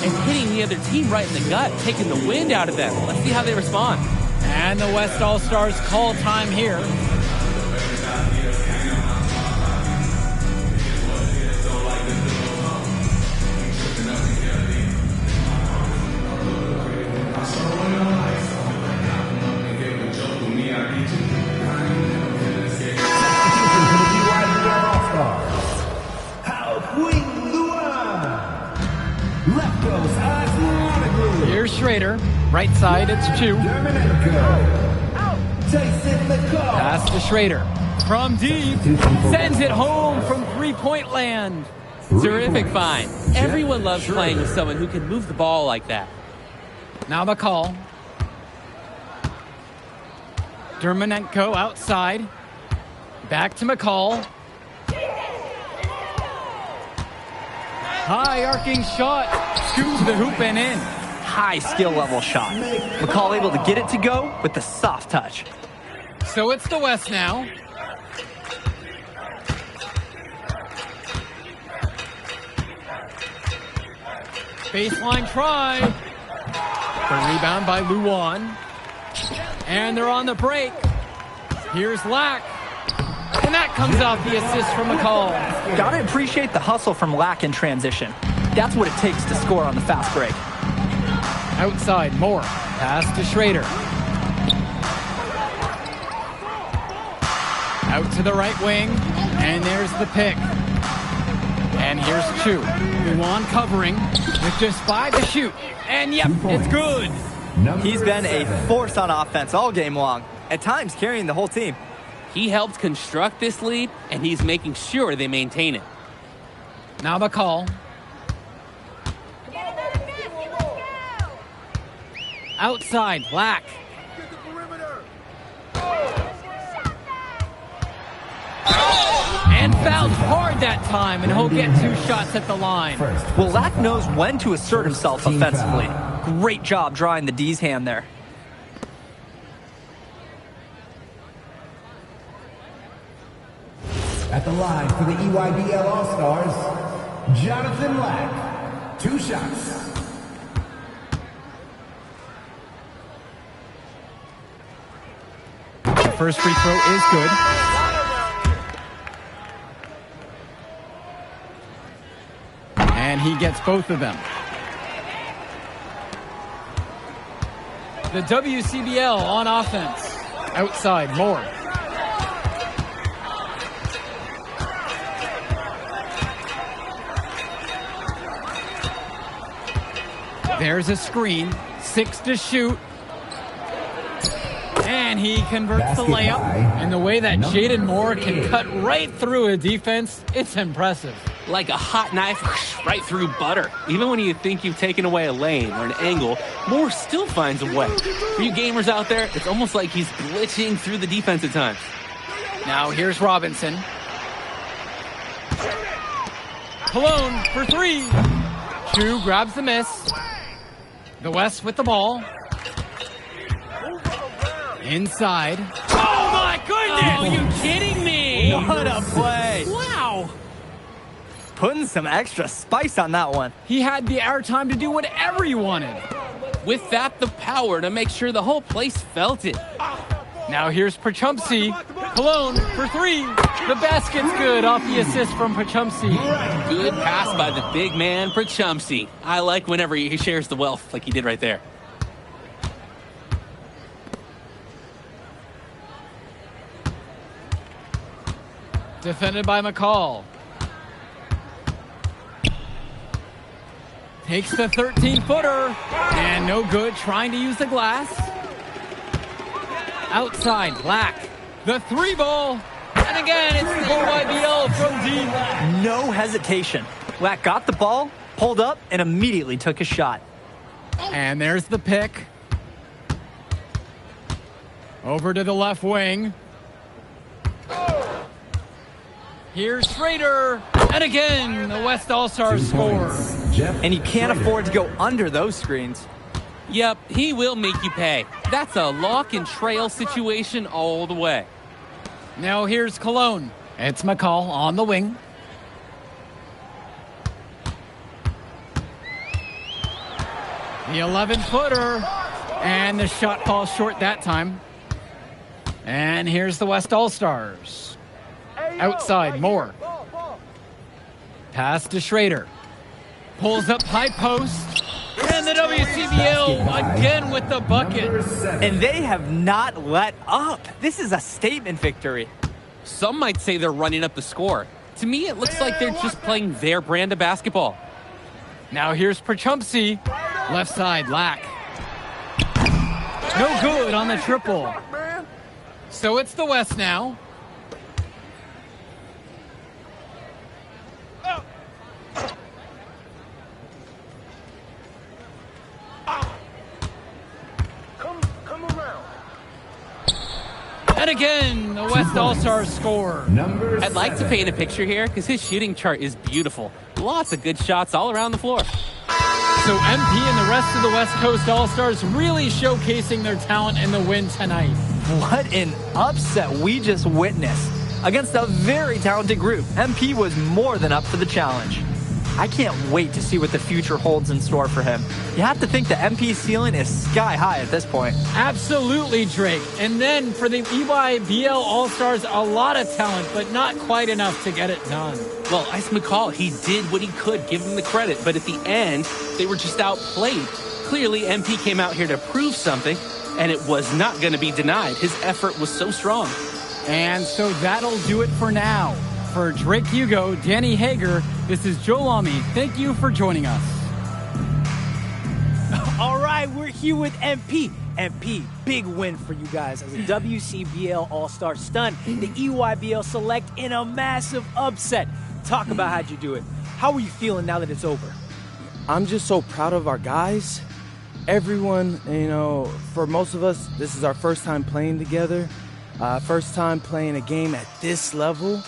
And hitting the other team right in the gut, taking the wind out of them. Let's see how they respond. And the West All-Stars call time here. Here's Schrader. Right side, it's 2. Pass to Schrader. From deep. Sends it home from three-point land. Terrific find. Everyone loves playing with someone who can move the ball like that. Now McCall. Dermonenko outside. Back to McCall. High arcing shot. Scoops the hoop and in. High skill level shot. McCall able to get it to go with the soft touch. So it's the West now. Baseline try. The rebound by Luan. And they're on the break. Here's Lack. And that comes off the assist from McCall. Gotta appreciate the hustle from Lack in transition. That's what it takes to score on the fast break. Outside, Moore. Pass to Schrader. Out to the right wing. And there's the pick. And here's 2. Luan covering with just 5 to shoot. And yep, it's good. He's been a force on offense all game long. At times carrying the whole team. He helped construct this lead, and he's making sure they maintain it. Now McCall. Outside, Black. And And fouled hard that time, and he'll get 2 shots at the line. Well, Lack knows when to assert himself offensively. Great job drawing the D's hand there. At the line for the EYBL All-Stars, Jonathan Lack. 2 shots. The first free throw is good. And he gets both of them. The WCBL on offense. Outside, Moore. There's a screen. 6 to shoot. And he converts the layup. And the way that Jaden Moore can cut right through a defense, it's impressive. Like a hot knife right through butter. Even when you think you've taken away a lane or an angle, Moore still finds a way. For you gamers out there, it's almost like he's glitching through the defense at times. Now here's Robinson. Cologne for 3. Chu grabs the miss. The West with the ball. Inside. Oh my goodness! Are you kidding me? What a play. Wow. Putting some extra spice on that one. He had the airtime to do whatever he wanted. With that, the power to make sure the whole place felt it. Now here's Pachumsi. Cologne for 3. The basket's good off the assist from Pachumsi. Good pass by the big man, Pachumsi. I like whenever he shares the wealth like he did right there. Defended by McCall. Takes the 13-footer. And no good, trying to use the glass. Outside, Black. The 3-ball. And again, it's the EYBL from D. No hesitation. Black got the ball, pulled up, and immediately took a shot. And there's the pick. Over to the left wing. Here's Schrader. And again, the West All-Stars score. And you can't afford to go under those screens. Yep, he will make you pay. That's a lock and trail situation all the way. Now here's Cologne. It's McCall on the wing. The 11-footer. And the shot falls short that time. And here's the West All-Stars. Outside, Moore. Pass to Schrader. Pulls up high post. And the WCBL again with the bucket. And they have not let up. This is a statement victory. Some might say they're running up the score. To me, it looks like they're just playing their brand of basketball. Now here's Pachumsi. Left side, Lack. No good on the triple. So it's the West now. And again, the West All-Stars score. I'd like to paint a picture here because his shooting chart is beautiful. Lots of good shots all around the floor. So MP and the rest of the West Coast All-Stars really showcasing their talent in the win tonight. What an upset we just witnessed. Against a very talented group, MP was more than up for the challenge. I can't wait to see what the future holds in store for him. You have to think the MP ceiling is sky high at this point. Absolutely, Drake. And then for the EYBL All-Stars, a lot of talent, but not quite enough to get it done. Well, Ice McCall, he did what he could, give him the credit, but at the end, they were just outplayed. Clearly, MP came out here to prove something, and it was not going to be denied. His effort was so strong. And so that'll do it for now. For Drake Hugo, Danny Hager, this is Joe Lamy. Thank you for joining us. All right, we're here with MP. MP, big win for you guys as a WCBL All-Star stun. The EYBL Select in a massive upset. Talk about how'd you do it. How are you feeling now that it's over? I'm just so proud of our guys. Everyone, for most of us, this is our first time playing together. First time playing a game at this level.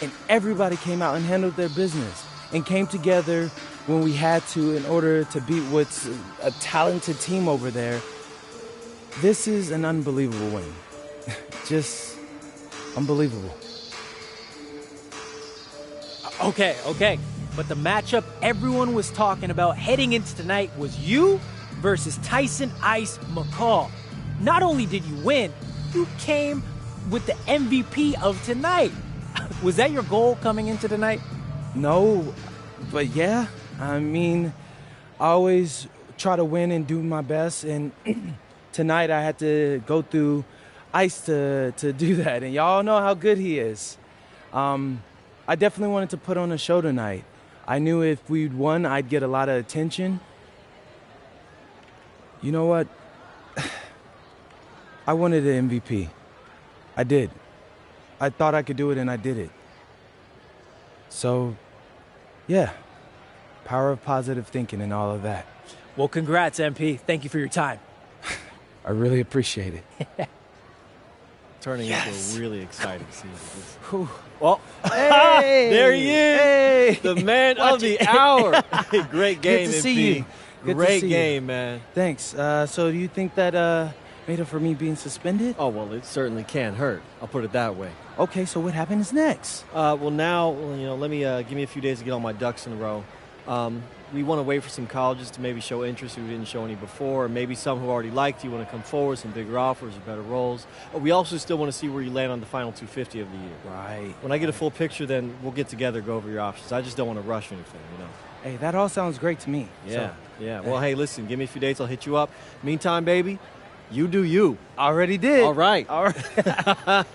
and everybody came out and handled their business and came together when we had to in order to beat what's a talented team over there. This is an unbelievable win. Just unbelievable. Okay. But the matchup everyone was talking about heading into tonight was you versus Tyson Ice McCall. Not only did you win, you came with the MVP of tonight. Was that your goal coming into tonight? No, but yeah. I mean, I always try to win and do my best, and tonight I had to go through Ice to do that, and y'all know how good he is. I definitely wanted to put on a show tonight. I knew if we'd won, I'd get a lot of attention. You know what? I wanted an MVP. I did. I thought I could do it, and I did it. So, yeah. Power of positive thinking and all of that. Well, congrats, MP. Thank you for your time. I really appreciate it. Turning into a really exciting season. Well, hey, there he is. Hey, the man of the hour. Great game, Good to MP. see you. Good Great to see game, you. man. Thanks. So do you think that made up for me being suspended? Oh, well, it certainly can't hurt. I'll put it that way. Okay, so what happens next? Well, now, let me give me a few days to get all my ducks in a row. We want to wait for some colleges to maybe show interest who didn't show any before, or maybe some who already liked you want to come forward, some bigger offers or better roles. We also still want to see where you land on the final 250 of the year. Right. When I get a full picture, then we'll get together, go over your options. I just don't want to rush anything, Hey, that all sounds great to me. Yeah, So, yeah. Well, hey, listen, give me a few days, I'll hit you up. Meantime, baby, you do you. Already did. All right. All right.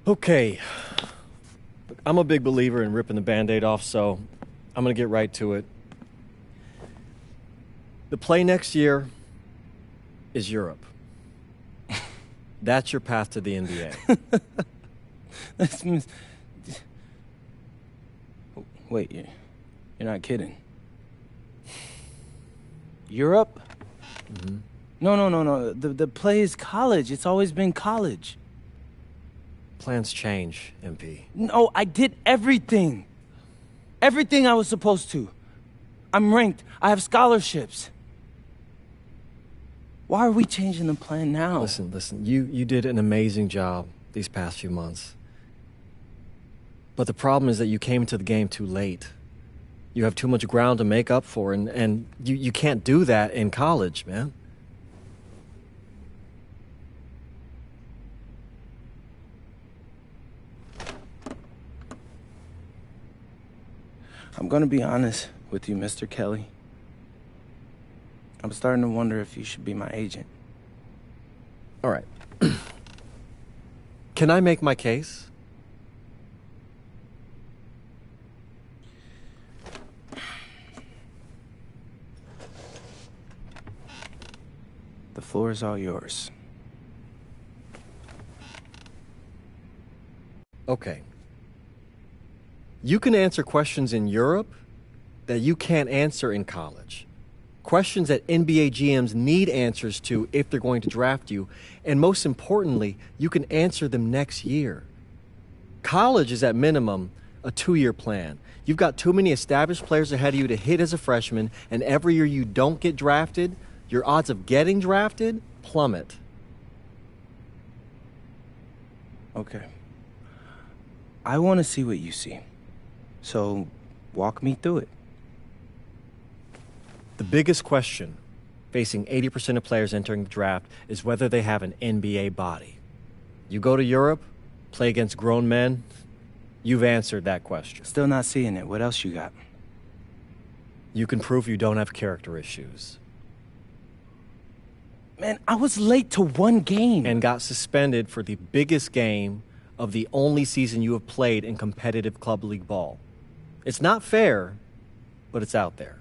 Okay. I'm a big believer in ripping the Band-Aid off, so I'm going to get right to it. The play next year is Europe. That's your path to the NBA. Wait, you're not kidding. Europe? Mm-hmm. No. The play is college. It's always been college. Plans change, MP. No, I did everything. Everything I was supposed to. I'm ranked. I have scholarships. Why are we changing the plan now? Listen. You did an amazing job these past few months. But the problem is that you came into the game too late. You have too much ground to make up for, and you can't do that in college, man. I'm gonna be honest with you, Mr. Kelly. I'm starting to wonder if you should be my agent. All right. Can I make my case? The floor is all yours. Okay. You can answer questions in Europe that you can't answer in college. Questions that NBA GMs need answers to if they're going to draft you. And most importantly, you can answer them next year. College is at minimum a 2-year plan. You've got too many established players ahead of you to hit as a freshman, and every year you don't get drafted, your odds of getting drafted plummet. Okay. I want to see what you see. So, walk me through it. The biggest question facing 80% of players entering the draft is whether they have an NBA body. You go to Europe, play against grown men, you've answered that question. Still not seeing it. What else you got? You can prove you don't have character issues. Man, I was late to one game. And got suspended for the biggest game of the only season you have played in competitive club league ball. It's not fair, but it's out there.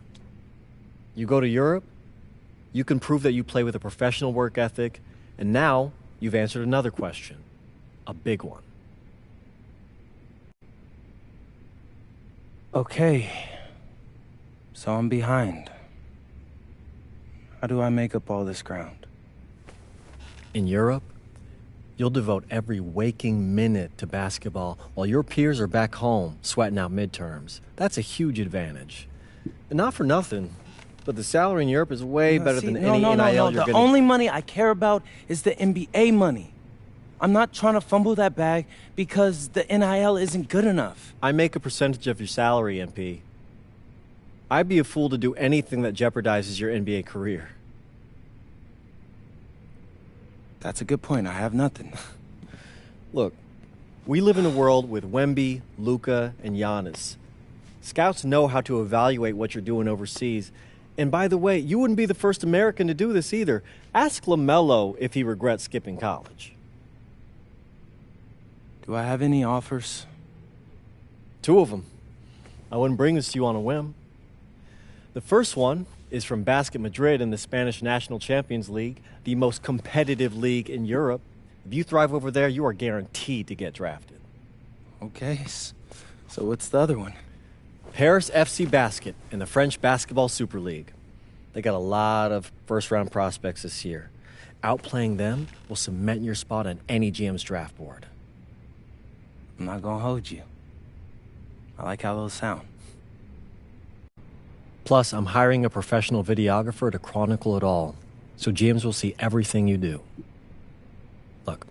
You go to Europe, you can prove that you play with a professional work ethic, and now you've answered another question, a big one. Okay, so I'm behind. How do I make up all this ground? In Europe, you'll devote every waking minute to basketball while your peers are back home sweating out midterms. That's a huge advantage. And not for nothing, but the salary in Europe is way better than any NIL you're The getting. only money I care about is the NBA money. I'm not trying to fumble that bag because the NIL isn't good enough. I make a percentage of your salary, MP. I'd be a fool to do anything that jeopardizes your NBA career. That's a good point. I have nothing. Look, we live in a world with Wemby, Luka, and Giannis. Scouts know how to evaluate what you're doing overseas. And by the way, you wouldn't be the first American to do this either. Ask LaMelo if he regrets skipping college. Do I have any offers? 2 of them. I wouldn't bring this to you on a whim. The first one is from Basket Madrid in the Spanish National Champions League, the most competitive league in Europe. If you thrive over there, you are guaranteed to get drafted. Okay, so what's the other one? Paris FC Basket in the French Basketball Super League. They got a lot of first-round prospects this year. Outplaying them will cement your spot on any GM's draft board. I'm not gonna hold you. I like how those sound. Plus, I'm hiring a professional videographer to chronicle it all, so GMs will see everything you do. Look,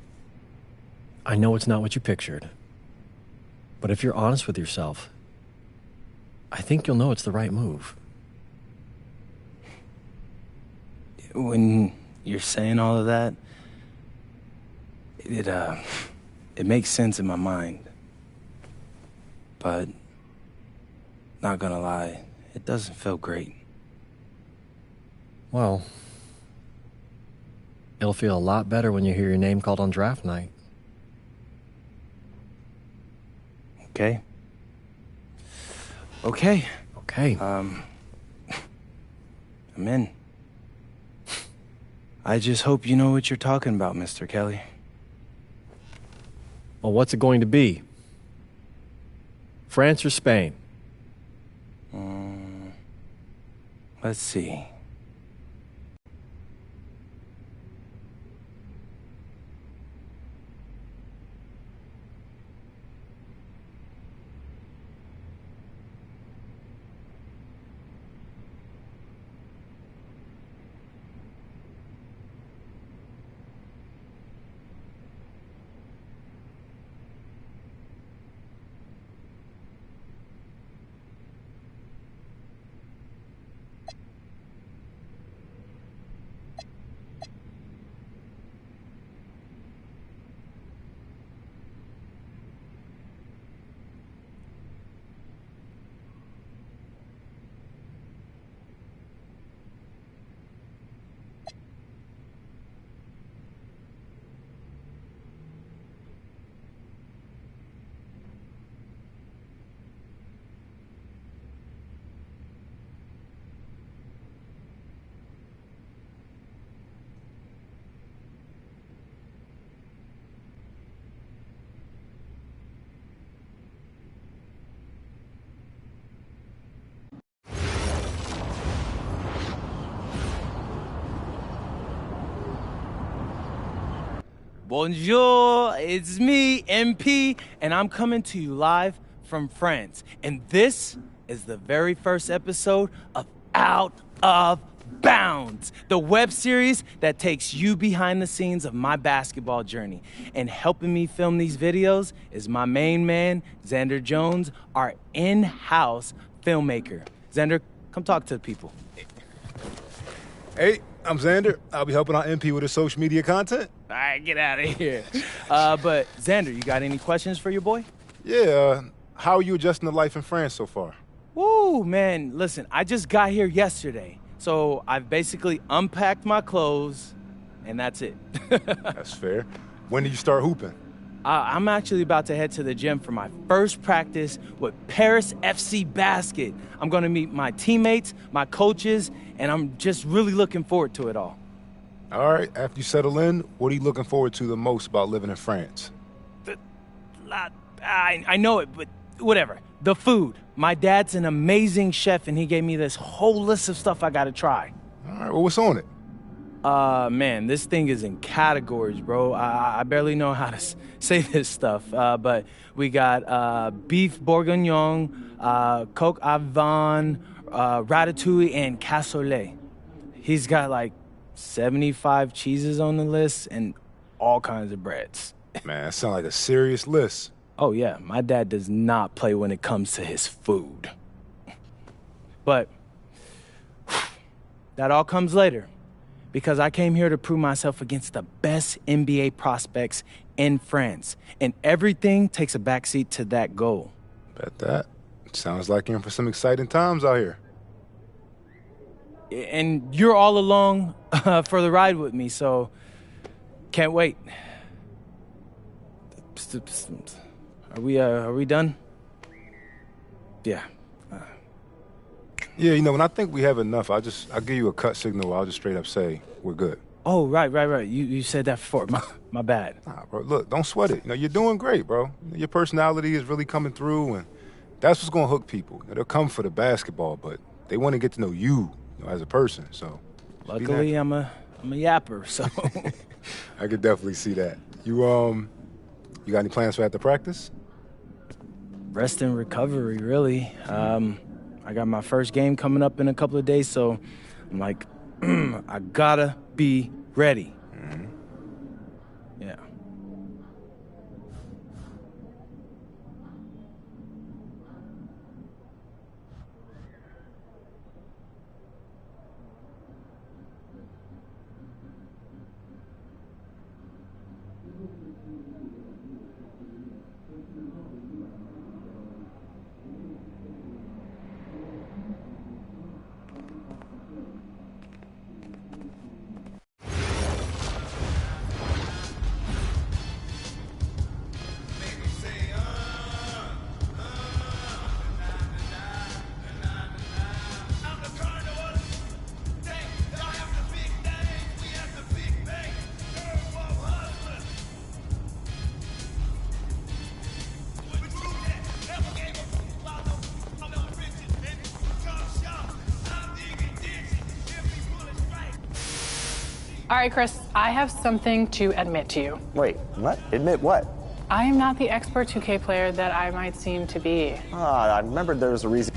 I know it's not what you pictured, but if you're honest with yourself, I think you'll know it's the right move. When you're saying all of that, it makes sense in my mind. But, not gonna lie, it doesn't feel great. Well, it'll feel a lot better when you hear your name called on draft night. Okay. Okay. Okay. I'm in. I just hope you know what you're talking about, Mr. Kelly. Well, what's it going to be? France or Spain? Let's see. Bonjour, it's me, MP, and I'm coming to you live from France. And this is the very first episode of Out of Bounds, the web series that takes you behind the scenes of my basketball journey. And helping me film these videos is my main man, Xander Jones, our in-house filmmaker. Xander, come talk to the people. Hey, I'm Xander. I'll be helping out MP with his social media content. All right, get out of here. But Xander, you got any questions for your boy? Yeah, how are you adjusting to life in France so far? Woo, man, listen, I just got here yesterday. So I've basically unpacked my clothes, and that's it. That's fair. When did you start hooping? I'm actually about to head to the gym for my first practice with Paris FC Basket. I'm gonna meet my teammates, my coaches, and I'm just really looking forward to it all. All right, after you settle in, what are you looking forward to the most about living in France? I know it, but whatever. The food. My dad's an amazing chef, and he gave me this whole list of stuff I gotta try. All right, well, what's on it? Man, this thing is in categories, bro. I barely know how to say this stuff, but we got beef bourguignon, coq au vin, ratatouille, and cassoulet. He's got like 75 cheeses on the list and all kinds of breads. Man, that sounds like a serious list. Oh, yeah, my dad does not play when it comes to his food. But that all comes later, because I came here to prove myself against the best NBA prospects in France, and everything takes a backseat to that goal. Bet that. Sounds like you're in for some exciting times out here. And you're all along for the ride with me, so can't wait. Are we done? Yeah. Yeah, you know, when I think we have enough, I'll give you a cut signal. I'll just straight up say we're good. Oh, right. You said that before. My bad. Nah, bro, look, don't sweat it. You know, you're doing great, bro. Your personality is really coming through, and that's what's gonna hook people. You know, they'll come for the basketball, but they want to get to know you, as a person. So, luckily, I'm a yapper, so I could definitely see that. You got any plans for after practice? Rest and recovery, really. I got my first game coming up in a couple of days, so I'm like, I gotta be ready. Mm-hmm. Yeah. All right, Chris, I have something to admit to you. Wait, what? Admit what? I am not the expert 2K player that I might seem to be. I remembered there was a reason.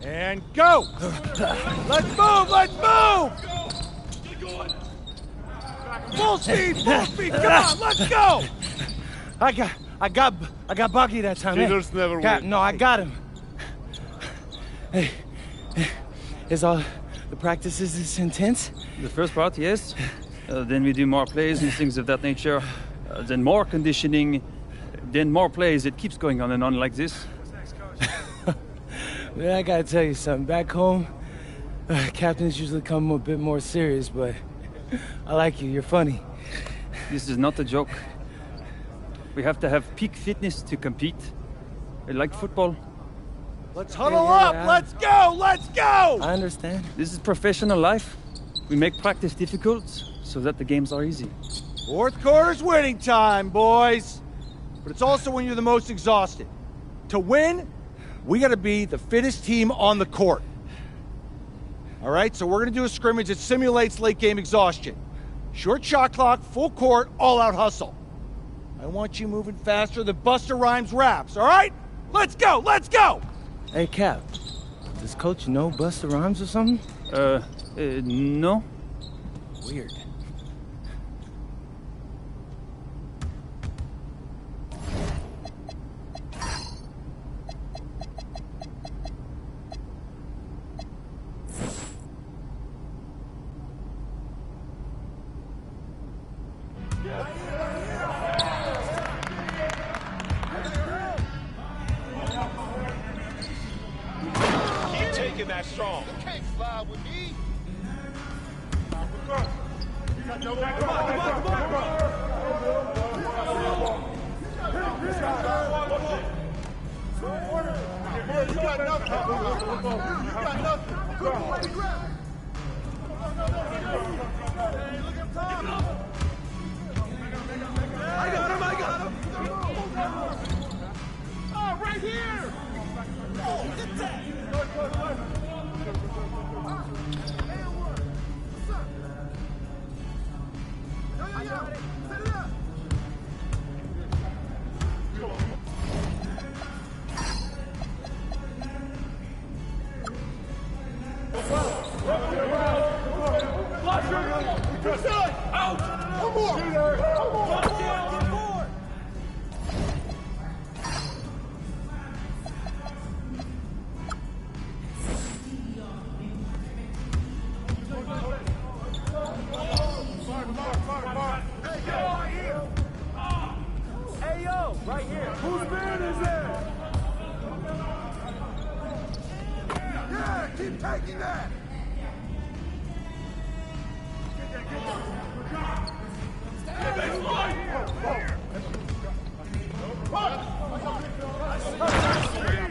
And go! Let's move! Let's move! Full speed! Full speed! Come on! Let's go! I got Bucky that time. Cheaters never win. No, I got him. Hey, is all the practices this intense? The first part, yes. Then we do more plays and things of that nature. Then more conditioning. Then more plays. It keeps going on and on like this. Man, I gotta tell you something. Back home, captains usually come a bit more serious, but I like you. You're funny. This is not a joke. We have to have peak fitness to compete. Like football. Let's huddle up! Let's go! Let's go! I understand. This is professional life. We make practice difficult so that the games are easy. Fourth quarter's winning time, boys. But it's also when you're the most exhausted. To win, we gotta be the fittest team on the court. All right, so we're gonna do a scrimmage that simulates late game exhaustion. Short shot clock, full court, all-out hustle. I want you moving faster than Busta Rhymes raps, all right? Let's go, let's go! Hey, Cap, does Coach know Busta Rhymes or something? No. Weird. strong. You can't fly with me. You got nothing. You got nothing. Good boy, grab it. Look at Tom. I got him. Oh, right here. Oh, get that. Taking that!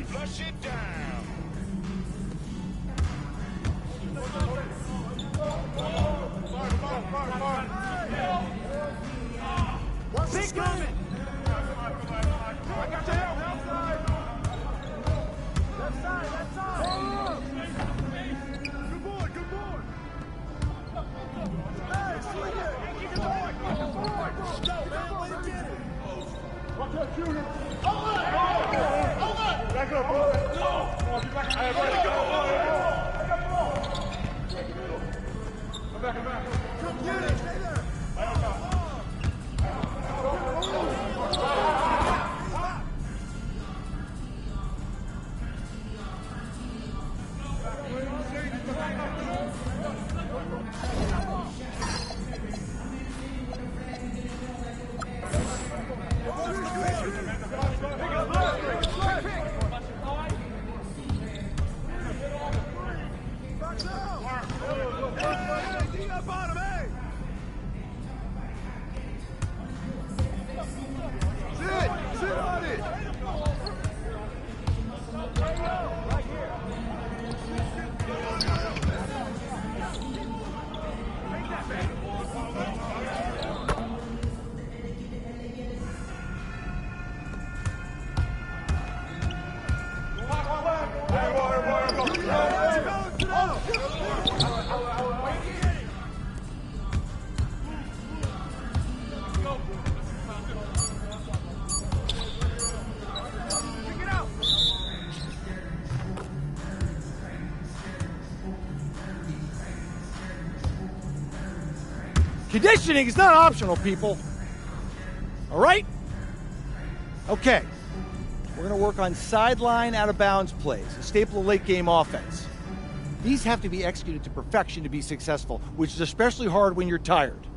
Flush it down. What's coming? I got your help. Left side. Good boy. Hey, swing it. Get the boy. Go, man. Way to get it. Watch out, shooter. Hold it. Back up, boy. Go. Hey, ready, go. Come back. Come get it. Stay there. Sit on it. Conditioning is not optional, people. All right? Okay. We're going to work on sideline out-of-bounds plays, a staple of late-game offense. These have to be executed to perfection to be successful, which is especially hard when you're tired.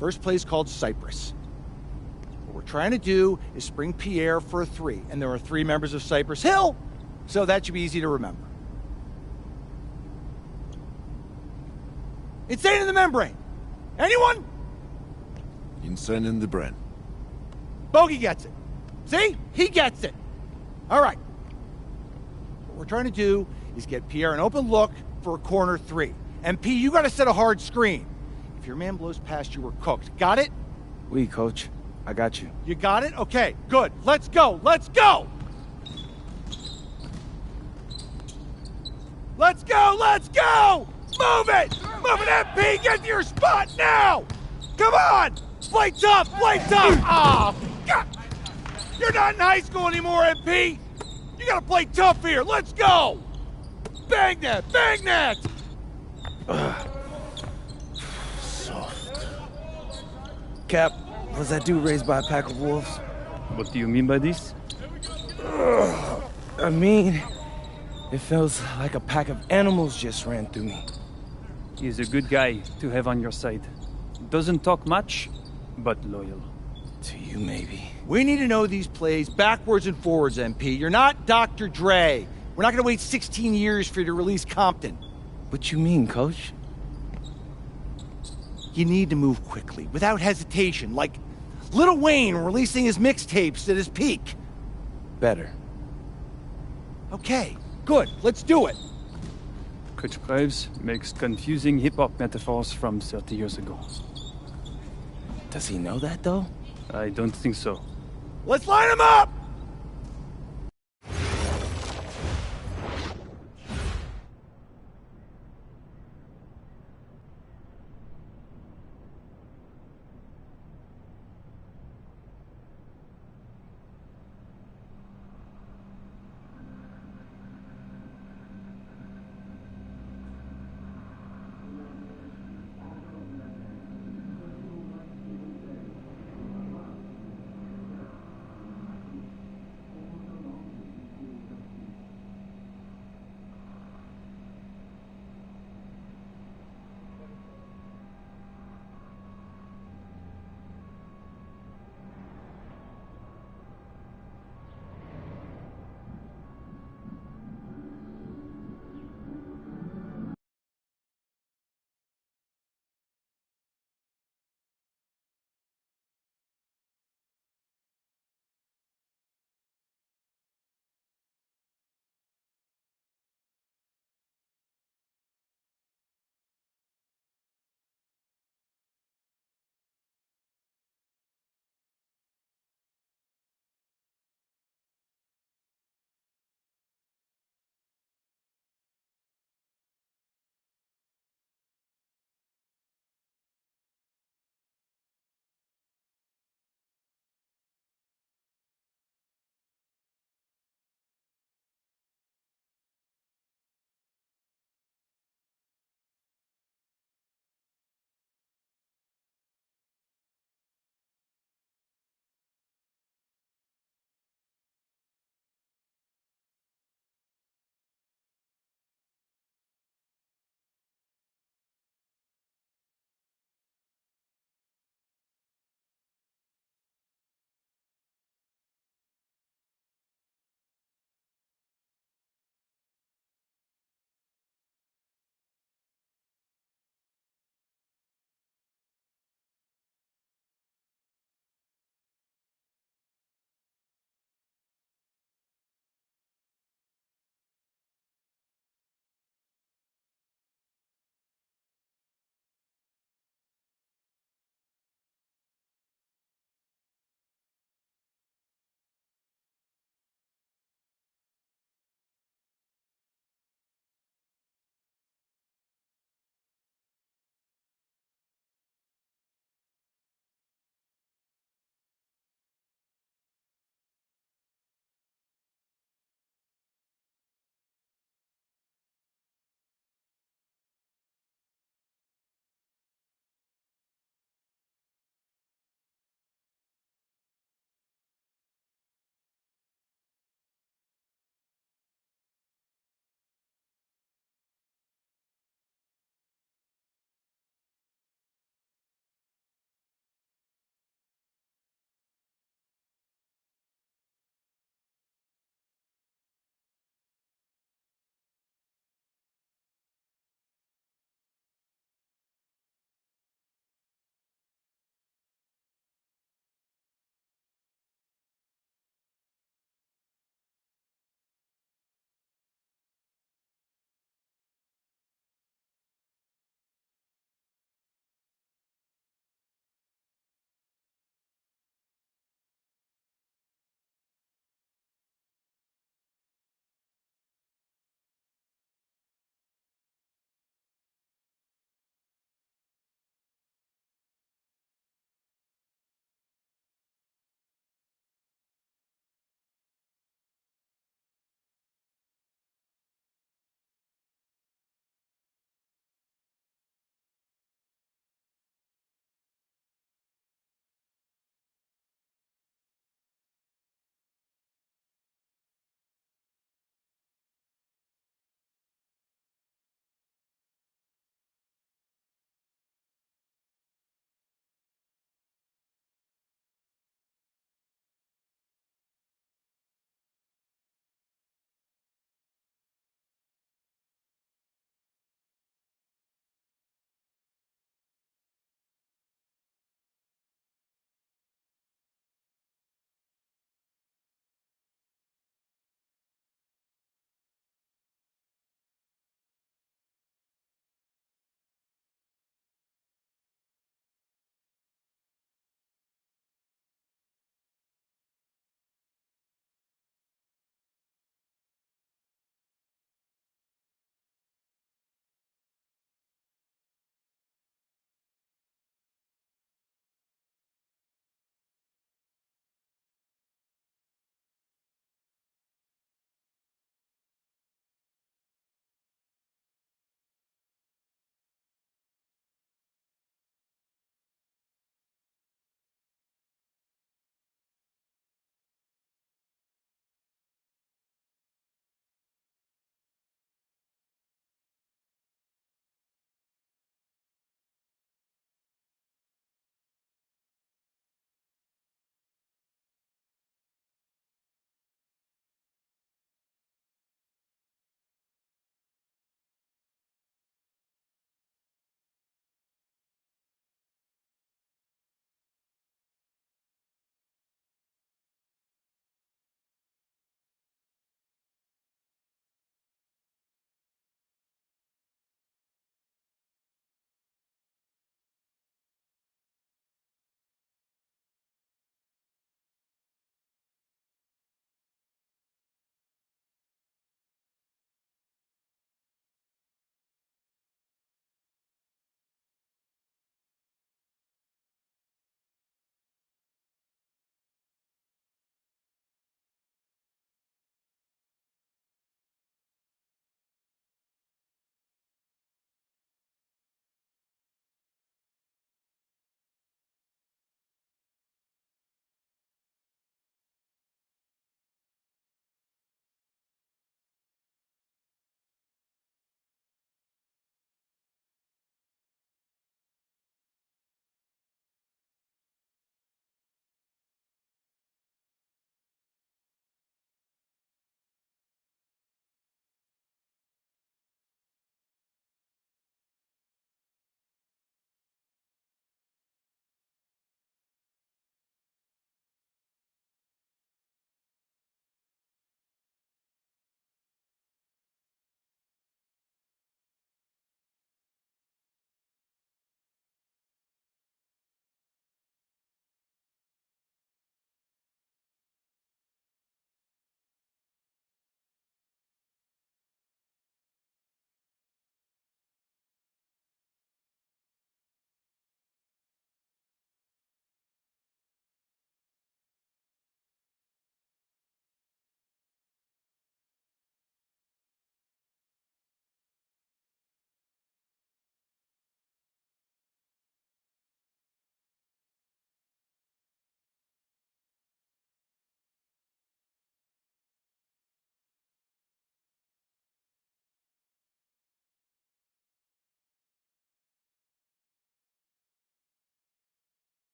First play is called Cypress. What we're trying to do is spring Pierre for a 3, and there are 3 members of Cypress Hill, so that should be easy to remember. Insane in the membrane. Anyone? Insane in the brain. Bogey gets it. See? He gets it. All right. What we're trying to do is get Pierre an open look for a corner 3. MP, you got to set a hard screen. If your man blows past you, we're cooked. Got it? Oui, coach. I got you. You got it? Okay, good. Let's go. Let's go! Let's go! Let's go! Move it! Move it, MP! Get to your spot now! Come on! Play tough! Play tough! Oh, God! You're not in high school anymore, MP! You gotta play tough here! Let's go! Bang that! Bang that! Soft. Cap, was that dude raised by a pack of wolves? What do you mean by this? I mean, it feels like a pack of animals just ran through me. He's a good guy to have on your side. Doesn't talk much, but loyal. To you, maybe. We need to know these plays backwards and forwards, MP. You're not Dr. Dre. We're not gonna wait 16 years for you to release Compton. What you mean, Coach? You need to move quickly, without hesitation, like Lil Wayne releasing his mixtapes at his peak. Better. Okay, good. Let's do it. Coach Graves makes confusing hip-hop metaphors from 30 years ago. Does he know that, though? I don't think so. Let's line them up!